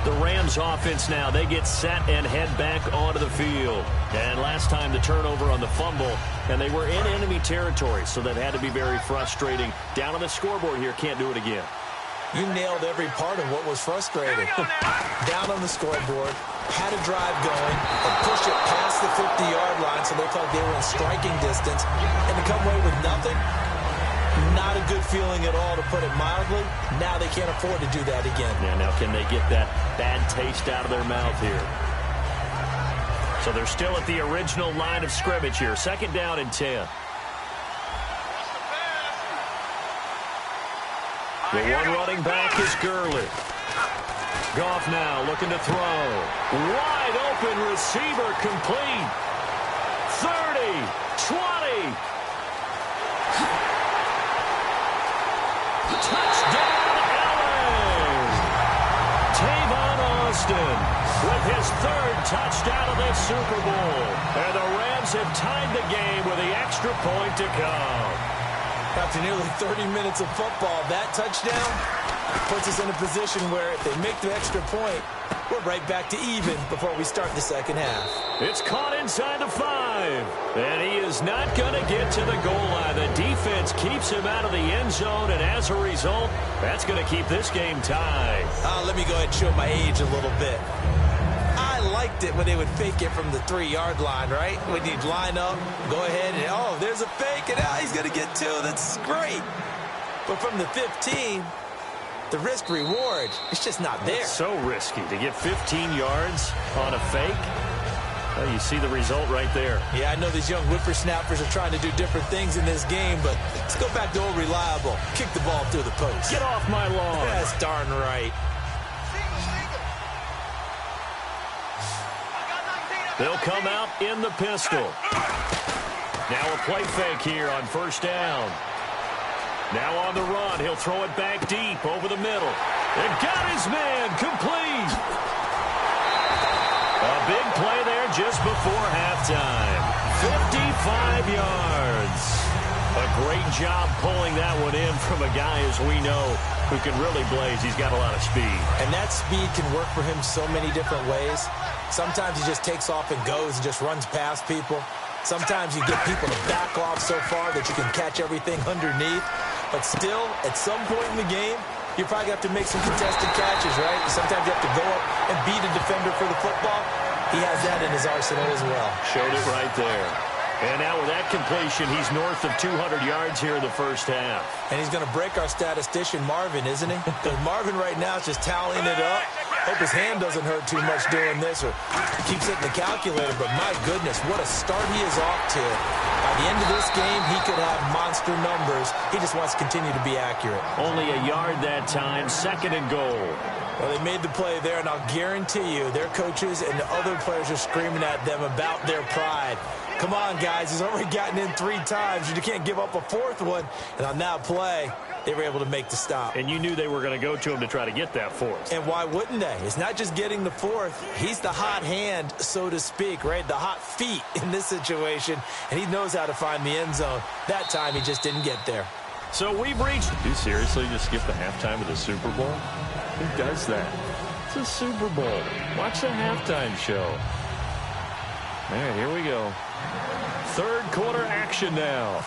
The Rams offense now, they get set and head back onto the field. And last time the turnover on the fumble, and they were in enemy territory, so that had to be very frustrating. Down on the scoreboard here, can't do it again. You nailed every part of what was frustrating. Down on the scoreboard, had a drive going, and pushed it past the 50-yard line so they felt they were in striking distance, and to come away with nothing. Not a good feeling at all, to put it mildly. Now they can't afford to do that again. Yeah, now can they get that bad taste out of their mouth here? So they're still at the original line of scrimmage here. Second down and 10. The one running back is Gurley. Goff now looking to throw. Wide open receiver complete. 30, 20. Touchdown, Allen! Tavon Austin with his third touchdown of this Super Bowl. And the Rams have tied the game with the extra point to come. After nearly 30 minutes of football, that touchdown puts us in a position where if they make the extra point, we're right back to even before we start the second half. It's caught inside the 5. And he is not going to get to the goal line. The defense keeps him out of the end zone, and as a result, that's going to keep this game tied. Let me go ahead and show my age a little bit. I liked it when they would fake it from the 3-yard line, right? When you'd line up, go ahead, and oh, there's a fake, and now he's going to get 2. That's great. But from the 15, the risk-reward, it's just not there. It's so risky to get 15 yards on a fake. Well, you see the result right there. Yeah, I know these young whippersnappers are trying to do different things in this game, but let's go back to old reliable. Kick the ball through the post. Get off my lawn. That's darn right. They'll come out in the pistol. Now a play fake here on first down. Now on the run. He'll throw it back deep over the middle. And got his man complete. A big play there just before halftime. 55 yards. A great job pulling that one in from a guy, as we know, who can really blaze. He's got a lot of speed. And that speed can work for him so many different ways. Sometimes he just takes off and goes and just runs past people. Sometimes you get people to back off so far that you can catch everything underneath. But still, at some point in the game, you probably have to make some contested catches, right? Sometimes you have to go up and beat a defender for the football. He has that in his arsenal as well. Showed it right there. And now with that completion, he's north of 200 yards here in the first half. And he's going to break our statistician, Marvin, isn't he? Because Marvin right now is just tallying it up. Hope his hand doesn't hurt too much doing this or keeps hitting the calculator. But my goodness, what a start he is off to. By the end of this game, he could have monster numbers. He just wants to continue to be accurate. Only a yard that time, 2nd and goal. Well, they made the play there, and I'll guarantee you their coaches and the other players are screaming at them about their pride. Come on, guys. He's already gotten in 3 times. You can't give up a 4th one. And on that play, they were able to make the stop. And you knew they were going to go to him to try to get that 4th. And why wouldn't they? It's not just getting the 4th. He's the hot hand, so to speak, right? The hot feet in this situation. And he knows how to find the end zone. That time, he just didn't get there. So we've reached... You seriously just skip the halftime of the Super Bowl? Who does that? It's a Super Bowl. Watch the halftime show. All right, here we go. 3rd quarter action now.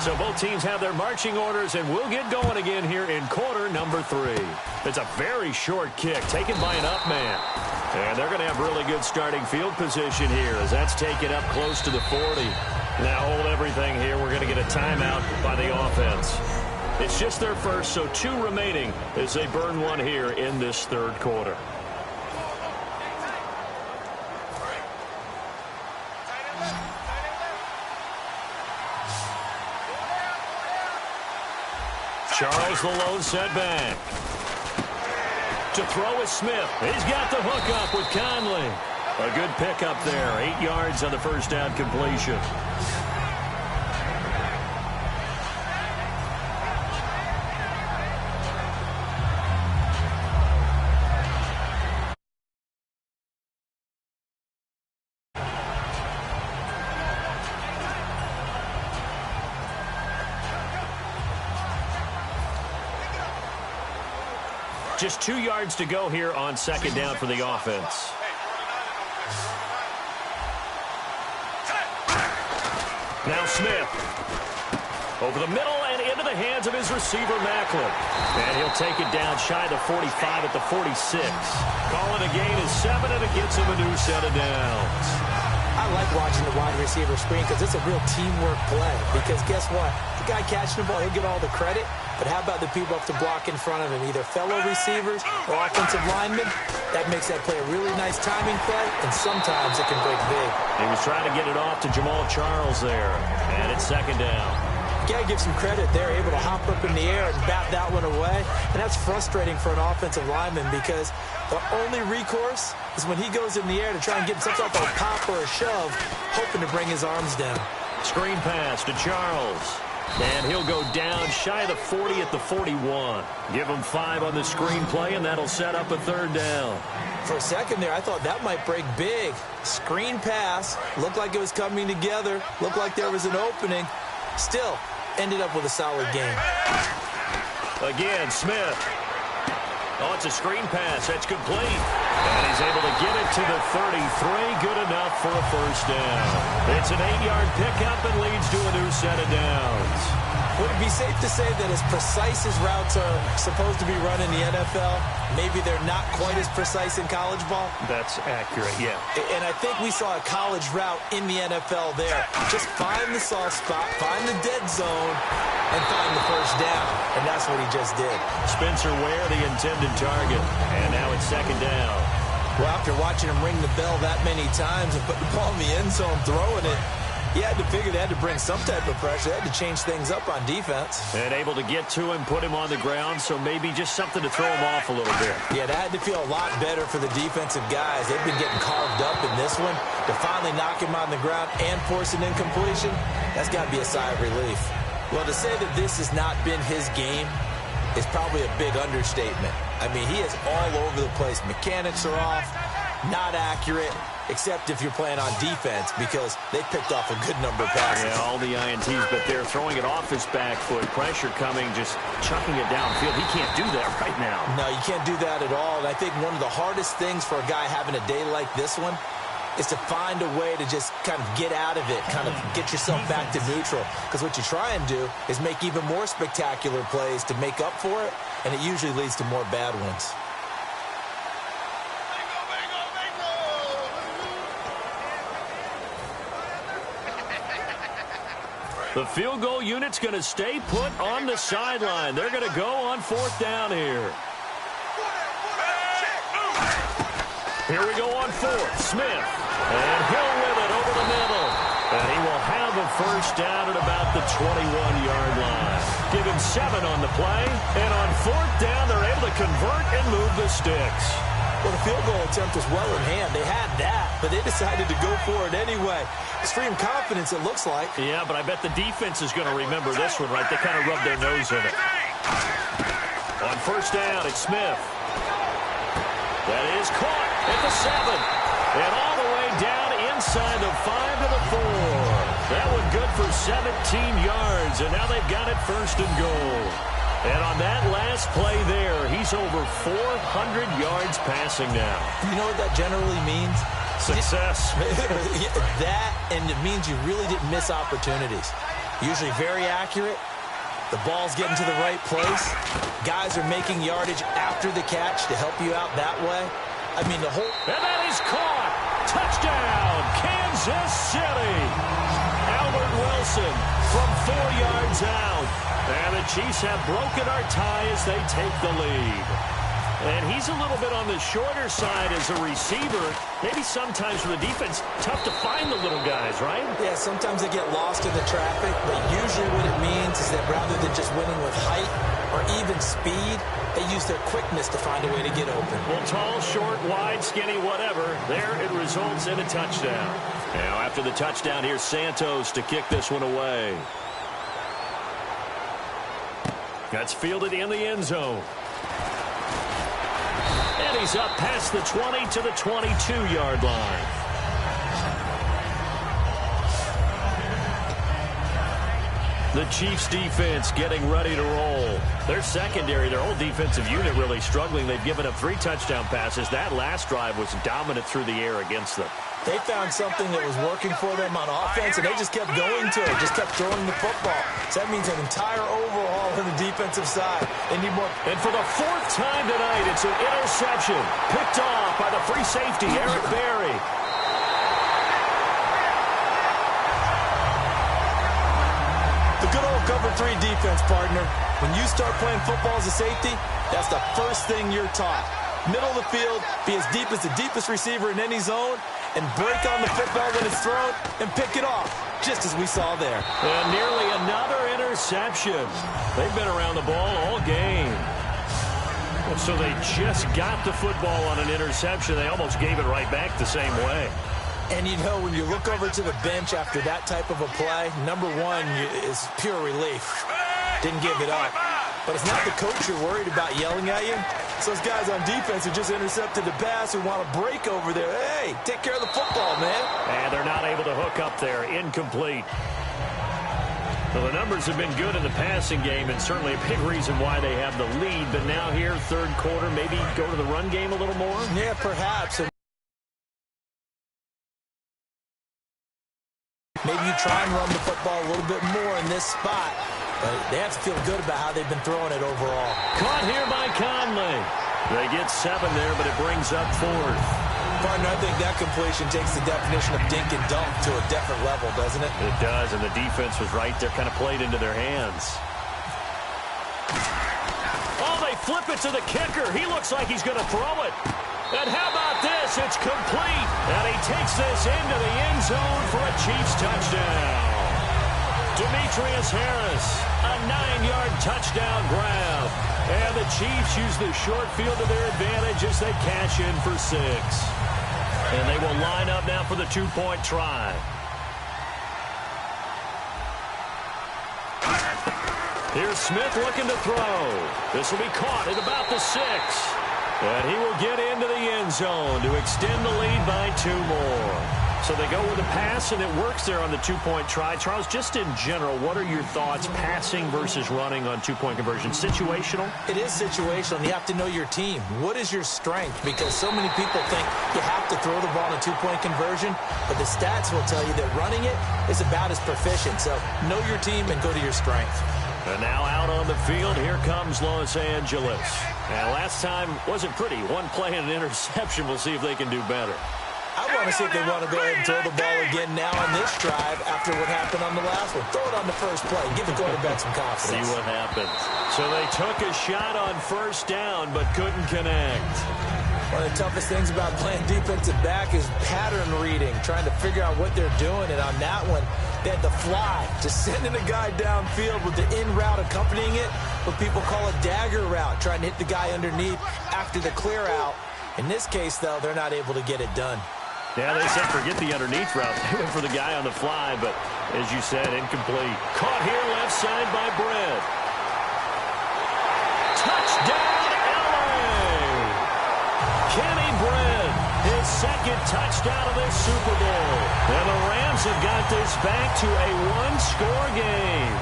So both teams have their marching orders, and we'll get going again here in quarter number 3. It's a very short kick taken by an up man. And they're going to have really good starting field position here as that's taken up close to the 40. Now hold everything here. We're going to get a timeout by the offense. It's just their first, so 2 remaining as they burn one here in this 3rd quarter. Charles the lone setback. To throw is Smith. He's got the hook up with Conley. A good pickup there. 8 yards on the first down completion. Just 2 yards to go here on 2nd down for the offense. Now Smith. Over the middle and into the hands of his receiver, Macklin. And he'll take it down shy of the 45 at the 46. Call it a gain of 7, and it gets him a new set of downs. I like watching the wide receiver screen because it's a real teamwork play. Because guess what? The guy catching the ball, he'll get all the credit. But how about the people up to block in front of him, either fellow receivers or offensive linemen? That makes that play a really nice timing play, and sometimes it can break big. He was trying to get it off to Jamal Charles there, and it's 2nd down. You got to give some credit. They're able to hop up in the air and bat that one away, and that's frustrating for an offensive lineman because the only recourse is when he goes in the air to try and get some type of a pop or a shove, hoping to bring his arms down. Screen pass to Charles. And he'll go down shy of the 40 at the 41. Give him 5 on the screen play, and that'll set up a 3rd down. For a second there, I thought that might break big. Screen pass. Looked like it was coming together. Looked like there was an opening. Still, ended up with a solid game. Again, Smith. Oh, it's a screen pass. That's complete. And he's able to get it to the 33. Good enough for a first down. It's an 8-yard pickup and leads to a new set of downs. Would it be safe to say that as precise as routes are supposed to be run in the NFL, maybe they're not quite as precise in college ball? That's accurate, yeah. And I think we saw a college route in the NFL there. Just find the soft spot, find the dead zone, and find the first down. And that's what he just did. Spencer Ware, the intended target. And now it's second down. Well, after watching him ring the bell that many times and put the ball in the end zone, throwing it, he had to figure they had to bring some type of pressure. They had to change things up on defense. And able to get to him, put him on the ground, so maybe just something to throw him off a little bit. Yeah, that had to feel a lot better for the defensive guys. They've been getting carved up in this one. To finally knock him on the ground and force an incompletion, that's got to be a sigh of relief. Well, to say that this has not been his game is probably a big understatement. I mean, he is all over the place. Mechanics are off, not accurate, except if you're playing on defense, because they picked off a good number of passes. Yeah, all the INTs, but they're throwing it off his back foot. Pressure coming, just chucking it downfield. He can't do that right now. No, you can't do that at all. And I think one of the hardest things for a guy having a day like this one is to find a way to just kind of get out of it, kind of get yourself back to neutral. Because what you try and do is make even more spectacular plays to make up for it, and it usually leads to more bad ones. The field goal unit's going to stay put on the sideline. They're going to go on fourth down here. Here we go on fourth. Smith. And he'll with it over the middle. And he will have a first down at about the 21-yard line. Give him 7 on the play. And on fourth down, they're able to convert and move the sticks. Well, the field goal attempt was well in hand. They had that, but they decided to go for it anyway. Extreme confidence, it looks like. Yeah, but I bet the defense is going to remember this one, right? They kind of rubbed their nose in it. On first down, it's Smith. That is caught at the 7. And all the way down inside the 5 to the 4. That one good for 17 yards, and now they've got it first and goal. And on that last play there, he's over 400 yards passing now. You know what that generally means? Success. That, and it means you really didn't miss opportunities. Usually very accurate. The ball's getting to the right place. Guys are making yardage after the catch to help you out that way. I mean, the whole... And that is caught. Touchdown, Kansas City. Albert Wilson from 4 yards out. And the Chiefs have broken our tie as they take the lead. And he's a little bit on the shorter side as a receiver. Maybe sometimes for the defense, tough to find the little guys, right? Yeah, sometimes they get lost in the traffic, but usually what it means is that rather than just winning with height or even speed, they use their quickness to find a way to get open. Well, tall, short, wide, skinny, whatever, there it results in a touchdown. Now, after the touchdown, here's Santos to kick this one away. That's fielded in the end zone. And he's up past the 20 to the 22-yard line. The Chiefs defense getting ready to roll. Their secondary, their whole defensive unit really struggling. They've given up 3 touchdown passes. That last drive was dominant through the air against them. They found something that was working for them on offense, and they just kept going to it, just kept throwing the football. So that means an entire overhaul on the defensive side. They need more. And for the 4th time tonight, it's an interception. Picked off by the free safety, Eric Berry. The good old cover 3 defense, partner. When you start playing football as a safety, that's the first thing you're taught. Middle of the field, be as deep as the deepest receiver in any zone, and break on the football when it's thrown and pick it off, just as we saw there. And nearly another interception. They've been around the ball all game. So they just got the football on an interception. They almost gave it right back the same way. And, you know, when you look over to the bench after that type of a play, number one is pure relief. Didn't give it up. But it's not the coach you're worried about yelling at you. It's those guys on defense who just intercepted the pass who want to break over there. Hey, take care of the football, man. And they're not able to hook up there. Incomplete. Well, the numbers have been good in the passing game, and certainly a big reason why they have the lead. But now here, third quarter, maybe go to the run game a little more? Yeah, perhaps. Maybe you try and run the football a little bit more in this spot. But they have to feel good about how they've been throwing it overall. Caught here by Conley. They get 7 there, but it brings up 4th. Partner, I think that completion takes the definition of dink and dunk to a different level, doesn't it? It does, and the defense was right there, kind of played into their hands. Oh, they flip it to the kicker. He looks like he's going to throw it. And how about this? It's complete. And he takes this into the end zone for a Chiefs touchdown. Demetrius Harris, a 9-yard touchdown grab. And the Chiefs use the short field to their advantage as they cash in for 6. And they will line up now for the 2-point try. Here's Smith looking to throw. This will be caught at about the 6. And he will get into the end zone to extend the lead by 2 more. So they go with a pass, and it works there on the 2-point try. Charles, just in general, what are your thoughts passing versus running on 2-point conversion? Situational? It is situational, and you have to know your team. What is your strength? Because so many people think you have to throw the ball in a 2-point conversion, but the stats will tell you that running it is about as proficient. So know your team and go to your strength. And now out on the field, here comes Los Angeles. And last time wasn't pretty. One play and an interception. We'll see if they can do better. I want to see if they want to go ahead and throw the ball again now on this drive after what happened on the last one. Throw it on the first play. Give the quarterback some confidence. See what happens. So they took a shot on first down but couldn't connect. One of the toughest things about playing defensive back is pattern reading, trying to figure out what they're doing. And on that one, they had to fly, just sending a guy downfield with the in route accompanying it, what people call a dagger route, trying to hit the guy underneath after the clear out. In this case, though, they're not able to get it done. Yeah, they said forget the underneath route. They went for the guy on the fly, but as you said, incomplete. Caught here left side by Brett. Touchdown, LA! Kenny Brett, his second touchdown of this Super Bowl. And the Rams have got this back to a 1-score game.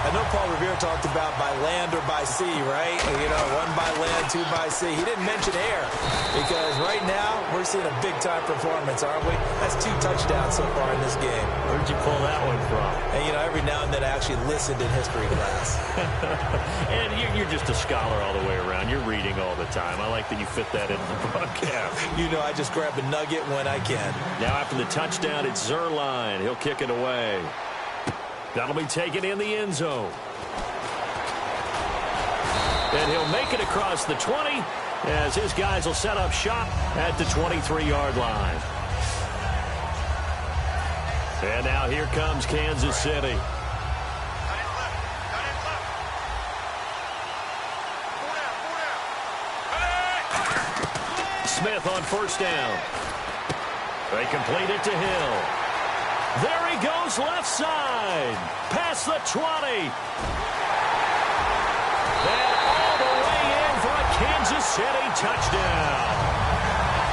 I know Paul Revere talked about by land or by sea, right? You know, 1 by land, 2 by sea. He didn't mention air because right now we're seeing a big-time performance, aren't we? That's 2 touchdowns so far in this game. Where'd you pull that one from? And, you know, every now and then I actually listened in history class. And you're just a scholar all the way around. You're reading all the time. I like that you fit that into the broadcast. You know, I just grab a nugget when I can. Now after the touchdown, it's Zerline. He'll kick it away. That'll be taken in the end zone. And he'll make it across the 20 as his guys will set up shop at the 23-yard line. And now here comes Kansas City. Smith on first down. They complete it to Hill. There he goes left side. Past the 20. And all the way in for a Kansas City touchdown.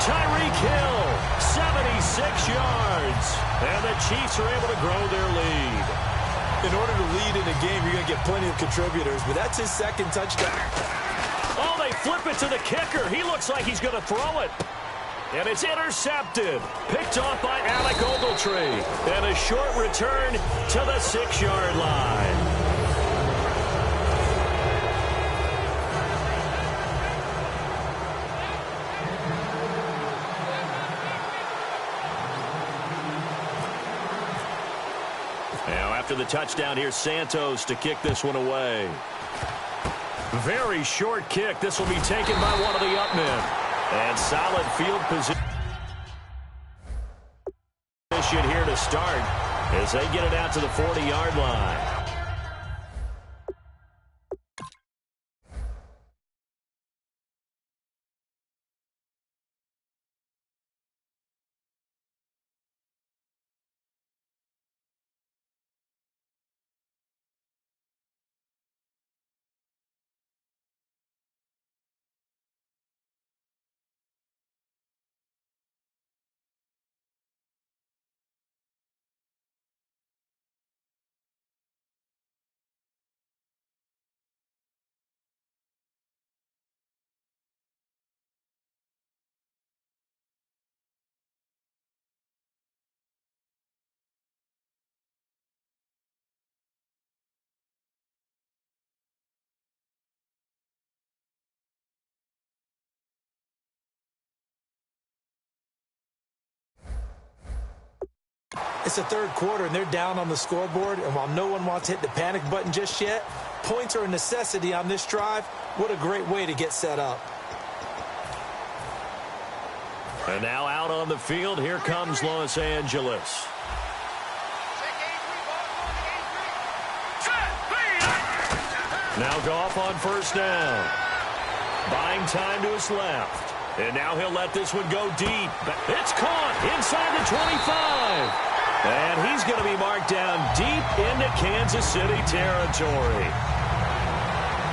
Tyreek Hill, 76 yards. And the Chiefs are able to grow their lead. In order to lead in a game, you're going to get plenty of contributors, but that's his second touchdown. Oh, they flip it to the kicker. He looks like he's going to throw it. And it's intercepted. Picked off by Alec Ogletree. And a short return to the 6-yard line. Now after the touchdown, here's Santos to kick this one away. Very short kick. This will be taken by one of the up men. And solid field position here to start as they get it out to the 40-yard line. It's the third quarter, and they're down on the scoreboard, and while no one wants to hit the panic button just yet, points are a necessity on this drive. What a great way to get set up. And now out on the field, here comes Los Angeles. Now Goff on first down. Buying time to his left. And now he'll let this one go deep. It's caught inside the 25. And he's going to be marked down deep into Kansas City territory.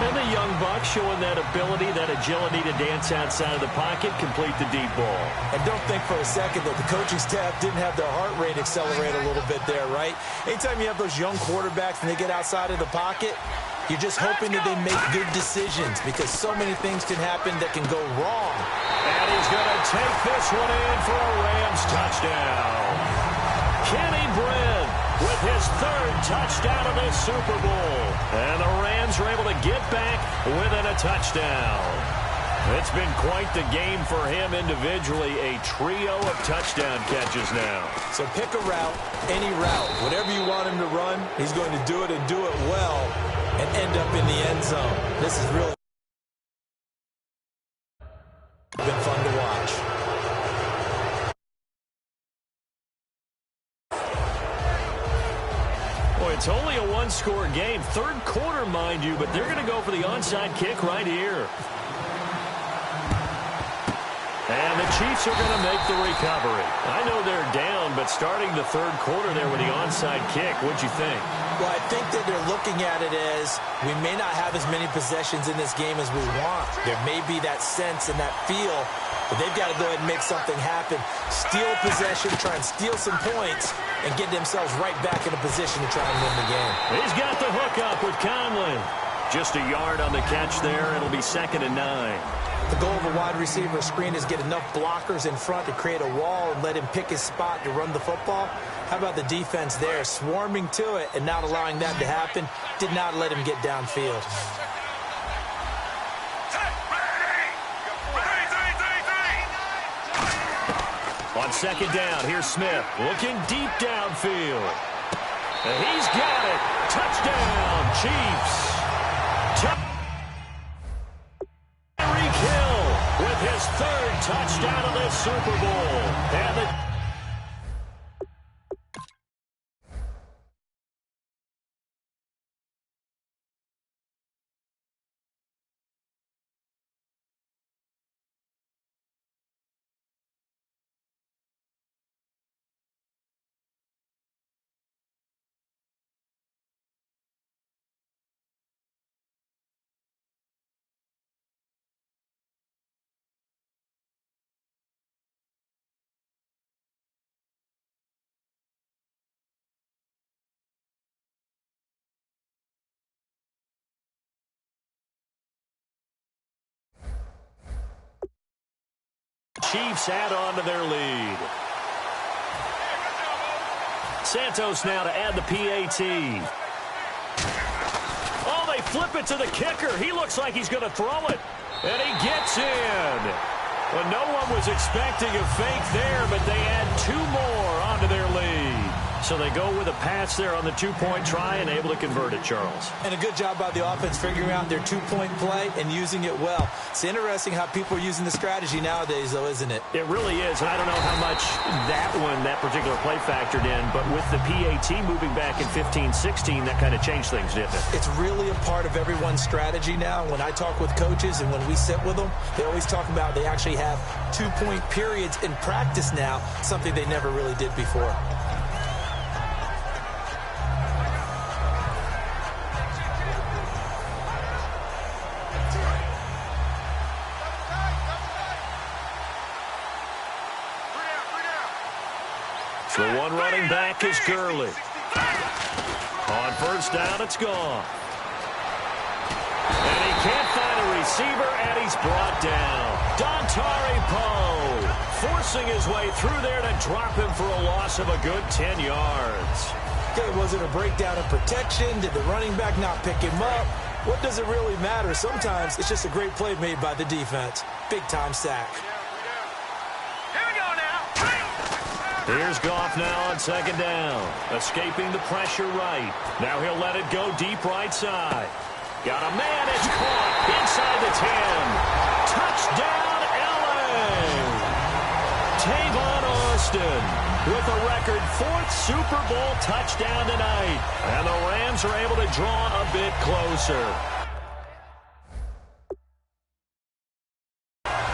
And the young buck showing that ability, that agility to dance outside of the pocket, complete the deep ball. And don't think for a second that the coaching staff didn't have their heart rate accelerate a little bit there, right? Anytime you have those young quarterbacks and they get outside of the pocket, you're just hoping that they make good decisions because so many things can happen that can go wrong. And he's going to take this one in for a Rams touchdown. Kenny Brin with his third touchdown of this Super Bowl. And the Rams are able to get back within a touchdown. It's been quite the game for him individually. A trio of touchdown catches now. So pick a route, any route. Whatever you want him to run, he's going to do it and do it well and end up in the end zone. This has really been fun to watch. Boy, it's only a one-score game. Third quarter, mind you, but they're going to go for the onside kick right here. And the Chiefs are going to make the recovery. I know they're down, but starting the third quarter there with the onside kick, what'd you think? Well, I think that they're looking at it as we may not have as many possessions in this game as we want. There may be that sense and that feel, but they've got to go ahead and make something happen. Steal possession, try and steal some points, and get themselves right back in a position to try and win the game. He's got the hook up with Conley. Just a yard on the catch there. It'll be 2nd and 9. The goal of a wide receiver screen is get enough blockers in front to create a wall and let him pick his spot to run the football. How about the defense there, swarming to it and not allowing that to happen? Did not let him get downfield. On 2nd down, here's Smith looking deep downfield. And he's got it. Touchdown, Chiefs. Tyreek Hill with his third touchdown of this Super Bowl. And the Chiefs add on to their lead. Santos now to add the PAT. Oh, they flip it to the kicker. He looks like he's going to throw it. And he gets in. Well, no one was expecting a fake there, but they add 2 more onto their lead. So they go with a pass there on the 2-point try and able to convert it, Charles. And a good job by the offense figuring out their 2-point play and using it well. It's interesting how people are using the strategy nowadays, though, isn't it? It really is, and I don't know how much that particular play factored in, but with the PAT moving back in 15-16, that kind of changed things, didn't it? It's really a part of everyone's strategy now. When I talk with coaches and when we sit with them, they always talk about they actually have 2-point periods in practice now, something they never really did before. The one running back is Gurley. On first down, it's gone. And he can't find a receiver, and he's brought down. Dontari Poe forcing his way through there to drop him for a loss of a good 10 yards. Okay, was it a breakdown of protection? Did the running back not pick him up? What does it really matter? Sometimes it's just a great play made by the defense. Big-time sack. Here we go now. Here's Goff now on second down. Escaping the pressure right. Now he'll let it go deep right side. Got a man. It's caught inside the 10. Touchdown, L.A. Tavon Austin with a record 4th Super Bowl touchdown tonight. And the Rams are able to draw a bit closer.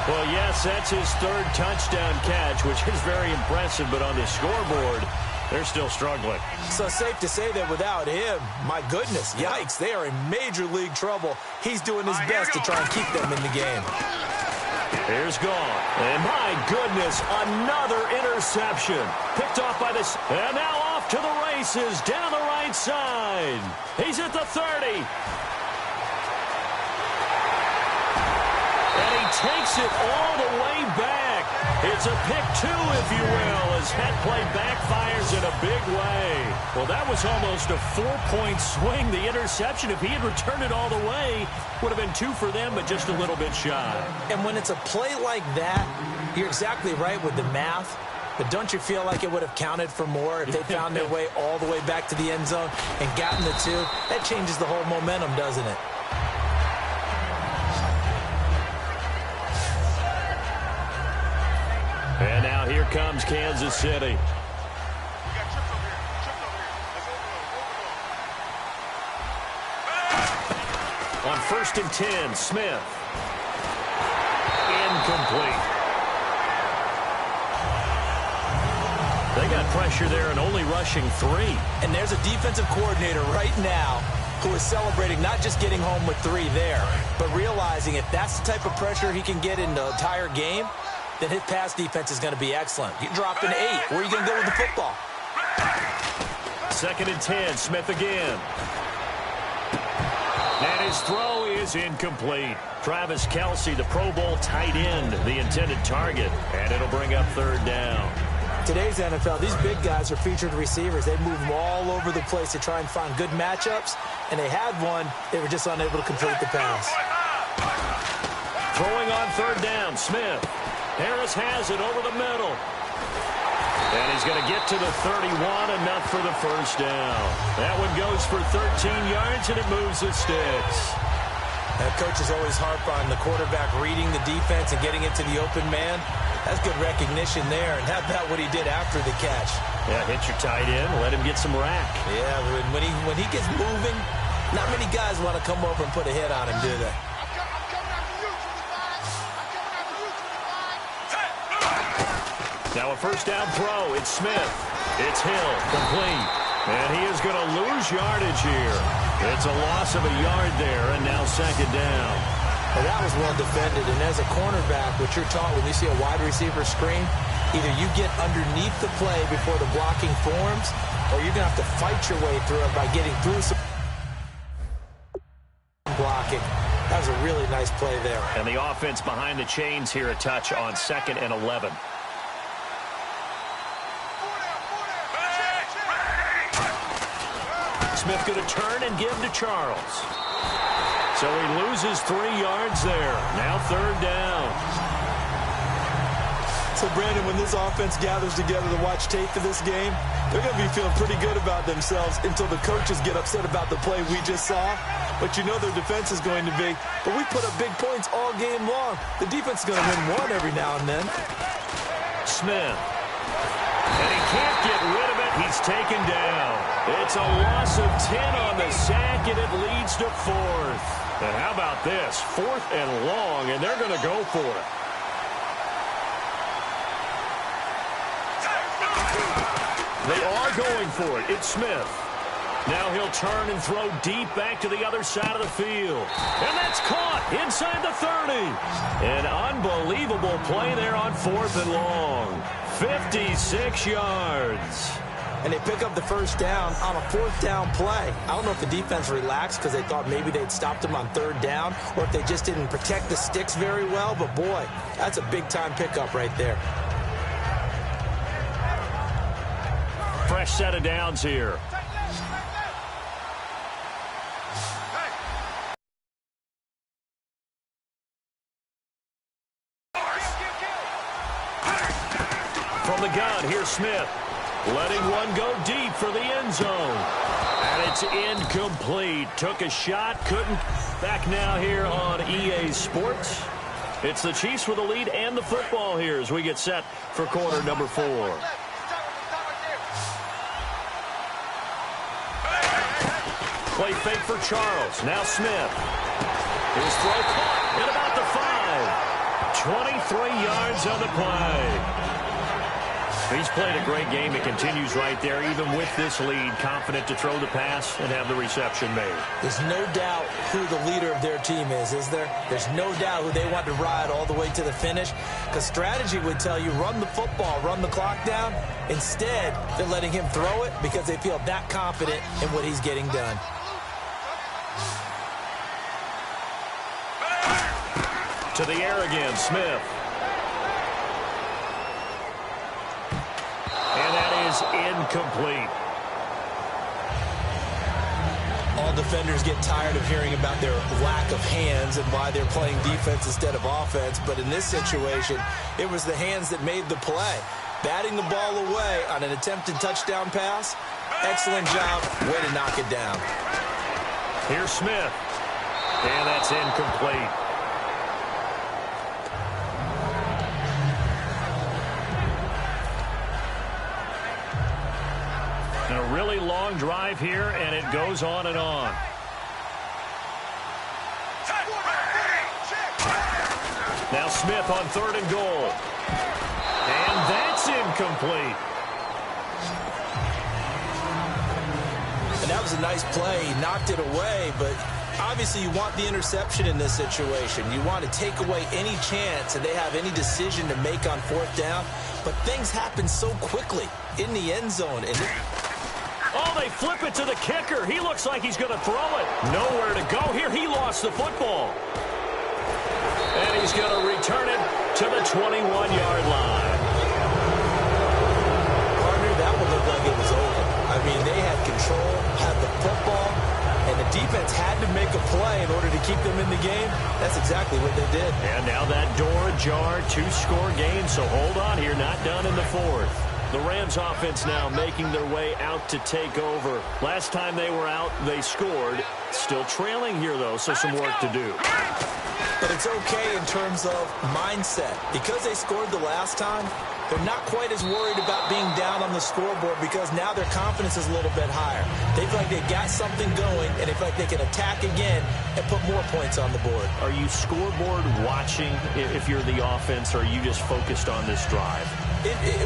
Well, yes, that's his 3rd touchdown catch, which is very impressive. But on the scoreboard, they're still struggling. So safe to say that without him, my goodness, yikes, they are in major league trouble. He's doing his best to try and keep them in the game. Here's Goff. And my goodness, another interception. Picked off by this. And now off to the races down the right side. He's at the 30. And he takes it all the way back. It's a pick 2, if you will, as that play backfires in a big way. Well, that was almost a 4-point swing. The interception, if he had returned it all the way, would have been 2 for them, but just a little bit shy. And when it's a play like that, you're exactly right with the math. But don't you feel like it would have counted for more if they found their way all the way back to the end zone and gotten the 2? That changes the whole momentum, doesn't it? And now here comes Kansas City. On 1st and 10, Smith. Incomplete. They got pressure there and only rushing 3. And there's a defensive coordinator right now who is celebrating not just getting home with 3 there, but realizing if that's the type of pressure he can get in the entire game, then his pass defense is going to be excellent. You drop an 8. Where are you going to go with the football? 2nd and 10, Smith again. And his throw is incomplete. Travis Kelce, the Pro Bowl tight end, the intended target. And it'll bring up 3rd down. Today's NFL, these big guys are featured receivers. They move them all over the place to try and find good matchups. And they had one. They were just unable to complete the pass. Throwing on 3rd down, Smith. Harris has it over the middle. And he's going to get to the 31, enough for the 1st down. That one goes for 13 yards, and it moves the sticks. Coaches always harp on the quarterback reading the defense and getting it to the open man. That's good recognition there. And how about what he did after the catch? Yeah, hit your tight end, let him get some rack. Yeah, when he gets moving, not many guys want to come over and put a hit on him, do they? Now a 1st down throw. It's Smith. It's Hill. Complete. And he is going to lose yardage here. It's a loss of a yard there, and now 2nd down. Well, that was well defended. And as a cornerback, what you're taught when you see a wide receiver screen, either you get underneath the play before the blocking forms, or you're going to have to fight your way through it by getting through some blocking. That was a really nice play there. And the offense behind the chains here, a touch on 2nd and 11. Smith going to turn and give to Charles. So he loses 3 yards there. Now 3rd down. So, Brandon, when this offense gathers together to watch tape for this game, they're going to be feeling pretty good about themselves until the coaches get upset about the play we just saw. But you know their defense is going to be. But we put up big points all game long. The defense is going to win one every now and then. Smith. And he can't get rid of it. He's taken down. It's a loss of 10 on the sack, and it leads to 4th. And how about this? 4th and long, and they're going to go for it. They are going for it. It's Smith. Now he'll turn and throw deep back to the other side of the field. And that's caught inside the 30. An unbelievable play there on 4th and long. 56 yards. And they pick up the 1st down on a 4th down play. I don't know if the defense relaxed because they thought maybe they'd stopped them on 3rd down, or if they just didn't protect the sticks very well. But, boy, that's a big-time pickup right there. Fresh set of downs here. from the gun. Here's Smith. Letting one go deep for the end zone. And it's incomplete. Took a shot, couldn't. Back now here on EA Sports. It's the Chiefs with the lead and the football here as we get set for quarter number 4. Play fake for Charles. Now Smith. His throw caught at about the 5. 23 yards on the play. He's played a great game. It continues right there, even with this lead, confident to throw the pass and have the reception made. There's no doubt who the leader of their team is there? There's no doubt who they want to ride all the way to the finish, because strategy would tell you run the football, run the clock down. Instead, they're letting him throw it because they feel that confident in what he's getting done. To the air again, Smith. And that is incomplete. All defenders get tired of hearing about their lack of hands and why they're playing defense instead of offense. But in this situation, it was the hands that made the play. Batting the ball away on an attempted touchdown pass. Excellent job. Way to knock it down. Here's Smith. And that's incomplete. And a really long drive here, and it goes on and on. Now Smith on 3rd and goal. And that's incomplete. And that was a nice play. He knocked it away, but obviously you want the interception in this situation. You want to take away any chance that they have any decision to make on 4th down. But things happen so quickly in the end zone. And oh, they flip it to the kicker. He looks like he's going to throw it. Nowhere to go here. He lost the football. And he's going to return it to the 21-yard line. Partner, that one looked like it was over. I mean, they had control, had the football, and the defense had to make a play in order to keep them in the game. That's exactly what they did. And now that door ajar, 2-score game. So hold on here, not done in the 4th. The Rams offense now making their way out to take over. Last time they were out, they scored. Still trailing here, though, so some work to do. But it's okay in terms of mindset. Because they scored the last time, they're not quite as worried about being down on the scoreboard because now their confidence is a little bit higher. They feel like they got something going, and they feel like they can attack again and put more points on the board. Are you scoreboard watching if you're the offense, or are you just focused on this drive?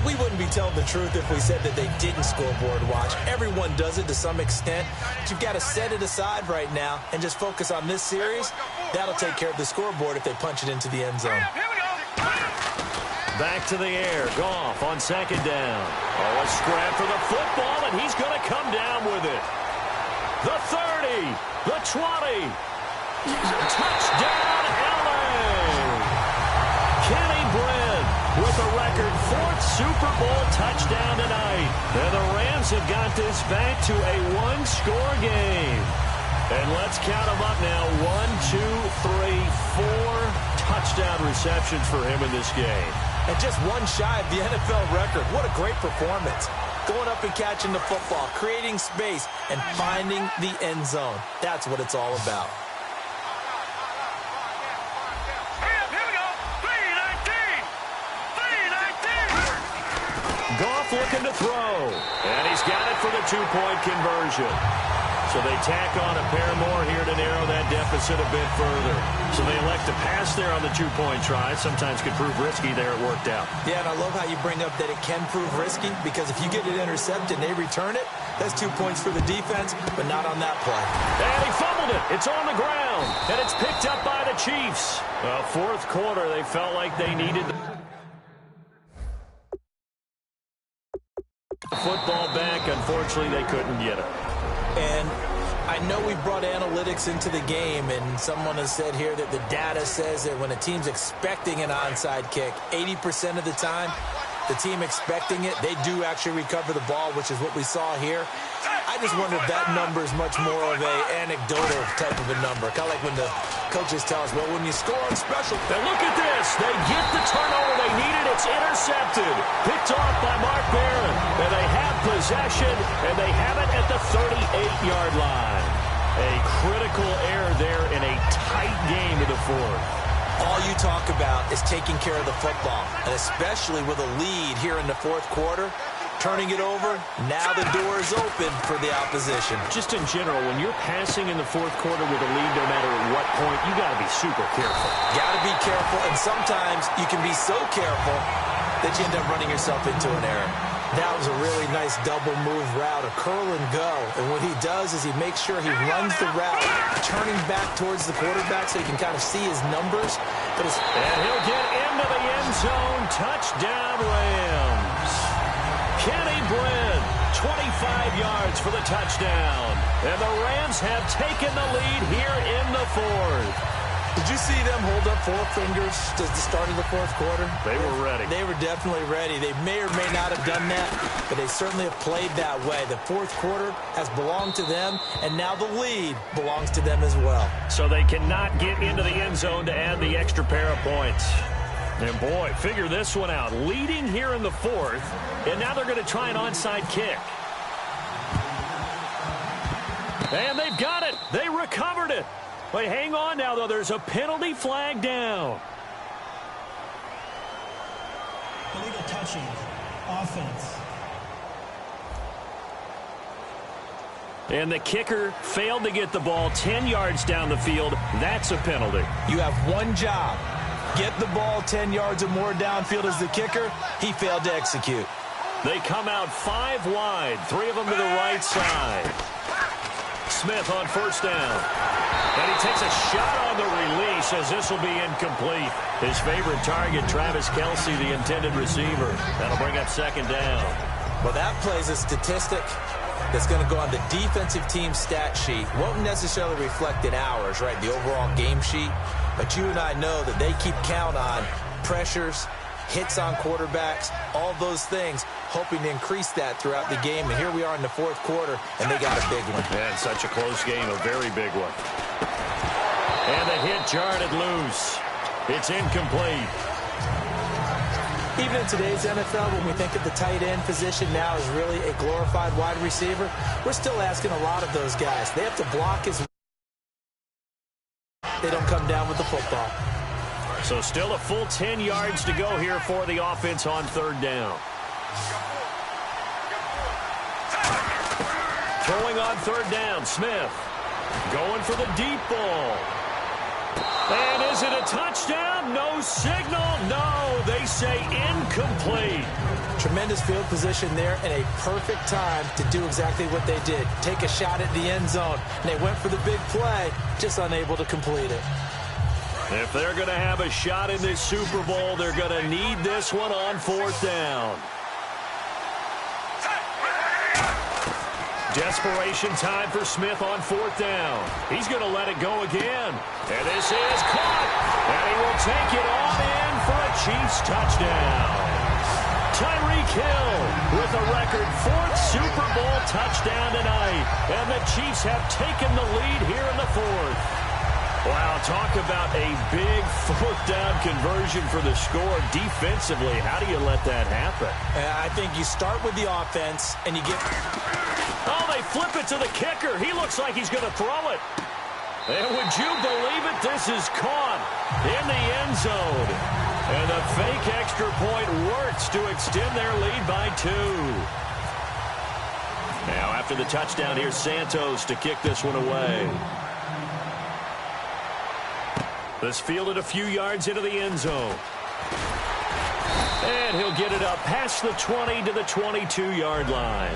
We wouldn't be telling the truth if we said that they didn't scoreboard watch. Everyone does it to some extent. But you've got to set it aside right now and just focus on this series. That'll take care of the scoreboard if they punch it into the end zone. Back to the air. Goff on 2nd down. Oh, a scrap for the football, and he's going to come down with it. The 30, the 20. Touchdown, LA! Kenny Brent with a record 4th Super Bowl touchdown tonight. And the Rams have got this back to a 1-score game. And let's count them up now. 1, 2, 3, 4 touchdown receptions for him in this game. And just one shy of the NFL record. What a great performance. Going up and catching the football, creating space, and finding the end zone. That's what it's all about. Goff looking to throw. And he's got it for the 2-point conversion. So they tack on a pair more here to narrow that deficit a bit further. So they elect to pass there on the 2-point try. Sometimes could prove risky there. It worked out. Yeah, and I love how you bring up that it can prove risky, because if you get it intercepted and they return it, that's 2 points for the defense, but not on that play. And he fumbled it. It's on the ground. And it's picked up by the Chiefs. 4th quarter, they felt like they needed the football back. Unfortunately, they couldn't get it. And I know we brought analytics into the game, and someone has said here that the data says that when a team's expecting an onside kick, 80% of the time, the team expecting it, they do actually recover the ball, which is what we saw here. I just wonder if that number is much more of an anecdotal type of a number. Kind of like when the Coaches tell us, well, when you score on special... And look at this. They get the turnover they needed. It's intercepted. Picked off by Mark Barron. And they have possession, and they have it at the 38-yard line. A critical error there in a tight game in the fourth. All you talk about is taking care of the football, and especially with a lead here in the fourth quarter. Turning it over, now the door is open for the opposition. Just in general, when you're passing in the fourth quarter with a lead, no matter at what point, you got to be super careful. Got to be careful, and sometimes you can be so careful that you end up running yourself into an error. That was a really nice double move route, a curl and go. And what he does is he makes sure he runs the route, turning back towards the quarterback so you can kind of see his numbers. And he'll get into the end zone. Touchdown, Rams. Kenny Bryn, 25 yards for the touchdown. And the Rams have taken the lead here in the fourth. Did you see them hold up four fingers at the start of the fourth quarter? They were ready. They were definitely ready. They may or may not have done that, but they certainly have played that way. The fourth quarter has belonged to them, and now the lead belongs to them as well. So they cannot get into the end zone to add the extra pair of points. And boy, figure this one out. Leading here in the fourth, and now they're going to try an onside kick. And they've got it. They recovered it. But hang on now, though. There's a penalty flag down. Illegal touching. Offense. And the kicker failed to get the ball 10 yards down the field. That's a penalty. You have one job. Get the ball 10 yards or more downfield as the kicker. He failed to execute. They come out 5 wide, 3 of them to the right side. Smith on first down. And he takes a shot on the release as this will be incomplete. His favorite target, Travis Kelce, the intended receiver. That'll bring up second down. Well, that plays a statistic that's going to go on the defensive team stat sheet. Won't necessarily reflect in ours, right, the overall game sheet. But you and I know that they keep count on pressures, hits on quarterbacks, all those things, hoping to increase that throughout the game. And here we are in the fourth quarter, and they got a big one. And such a close game, a very big one. And the hit jarred it loose. It's incomplete. Even in today's NFL, when we think of the tight end position now as really a glorified wide receiver, we're still asking a lot of those guys. They have to block as they don't come down with the football. So still a full 10 yards to go here for the offense on third down. Throwing on third down, Smith. Going for the deep ball. And is it a touchdown? No signal. No, they say incomplete. Tremendous field position there and a perfect time to do exactly what they did. Take a shot at the end zone. And they went for the big play, just unable to complete it. If they're going to have a shot in this Super Bowl, they're going to need this one on fourth down. Desperation time for Smith on fourth down. He's going to let it go again. And this is caught. And he will take it on in for a Chiefs touchdown. Tyreek Hill with a record 4th Super Bowl touchdown tonight. And the Chiefs have taken the lead here in the fourth. Wow, talk about a big fourth down conversion for the score defensively. How do you let that happen? I think you start with the offense and you get... Oh, they flip it to the kicker. He looks like he's going to throw it. And would you believe it? This is caught in the end zone. And the fake extra point works to extend their lead by 2. Now, after the touchdown, here's Santos to kick this one away. This fielded a few yards into the end zone. And he'll get it up past the 20 to the 22-yard line.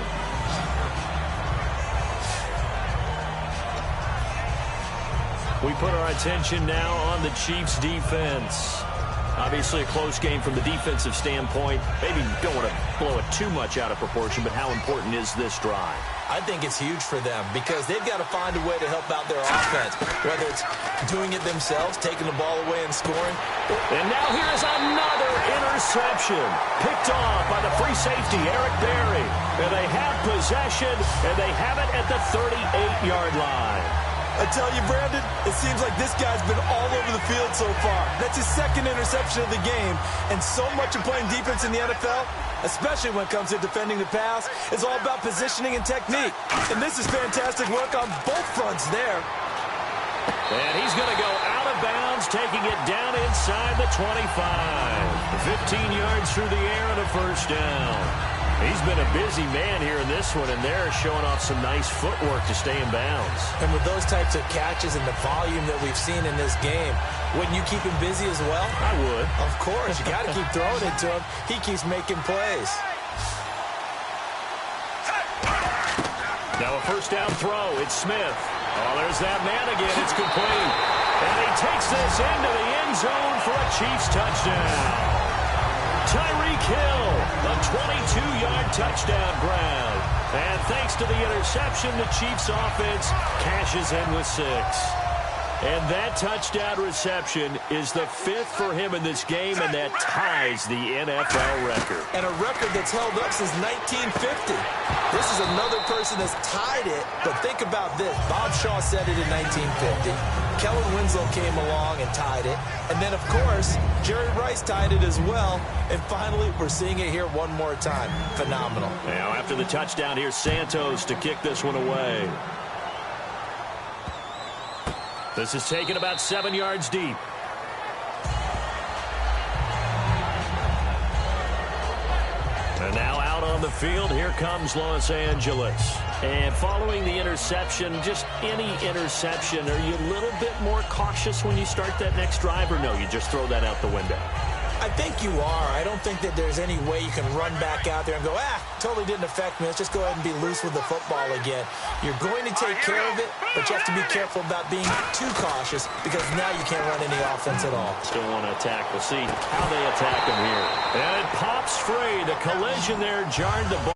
We put our attention now on the Chiefs' defense. Obviously a close game from the defensive standpoint. Maybe don't want to blow it too much out of proportion, but how important is this drive? I think it's huge for them because they've got to find a way to help out their offense, whether it's doing it themselves, taking the ball away and scoring. And now here is another interception. Picked off by the free safety, Eric Berry. And they have possession, and they have it at the 38-yard line. I tell you, Brandon, it seems like this guy's been all over the field so far. That's his second interception of the game, and so much of playing defense in the NFL, especially when it comes to defending the pass, is all about positioning and technique. And this is fantastic work on both fronts there. And he's going to go out of bounds, taking it down inside the 25. 15 yards through the air and a first down. He's been a busy man here in this one, and they're showing off some nice footwork to stay in bounds. And with those types of catches and the volume that we've seen in this game, wouldn't you keep him busy as well? I would. Of course. You got to keep throwing it to him. He keeps making plays. Now a first down throw. It's Smith. Oh, there's that man again. It's complete. And he takes this into the end zone for a Chiefs touchdown. Tyreek Hill, a 22-yard touchdown grab. And thanks to the interception, the Chiefs offense cashes in with 6. And that touchdown reception is the 5th for him in this game, and that ties the NFL record. And a record that's held up since 1950. This is another person that's tied it, but think about this. Bob Shaw said it in 1950. Kellen Winslow came along and tied it. And then, of course, Jerry Rice tied it as well. And finally, we're seeing it here one more time. Phenomenal. Now, after the touchdown, here's Santos to kick this one away. This is taken about 7 yards deep. And now out on the field, here comes Los Angeles. And following the interception, just any interception, are you a little bit more cautious when you start that next drive, or no, you just throw that out the window? I think you are. I don't think that there's any way you can run back out there and go, totally didn't affect me. Let's just go ahead and be loose with the football again. You're going to take care of it, but you have to be careful about being too cautious because now you can't run any offense at all. Still want to attack. We'll see how they attack him here. And it pops free. The collision there jarred the ball.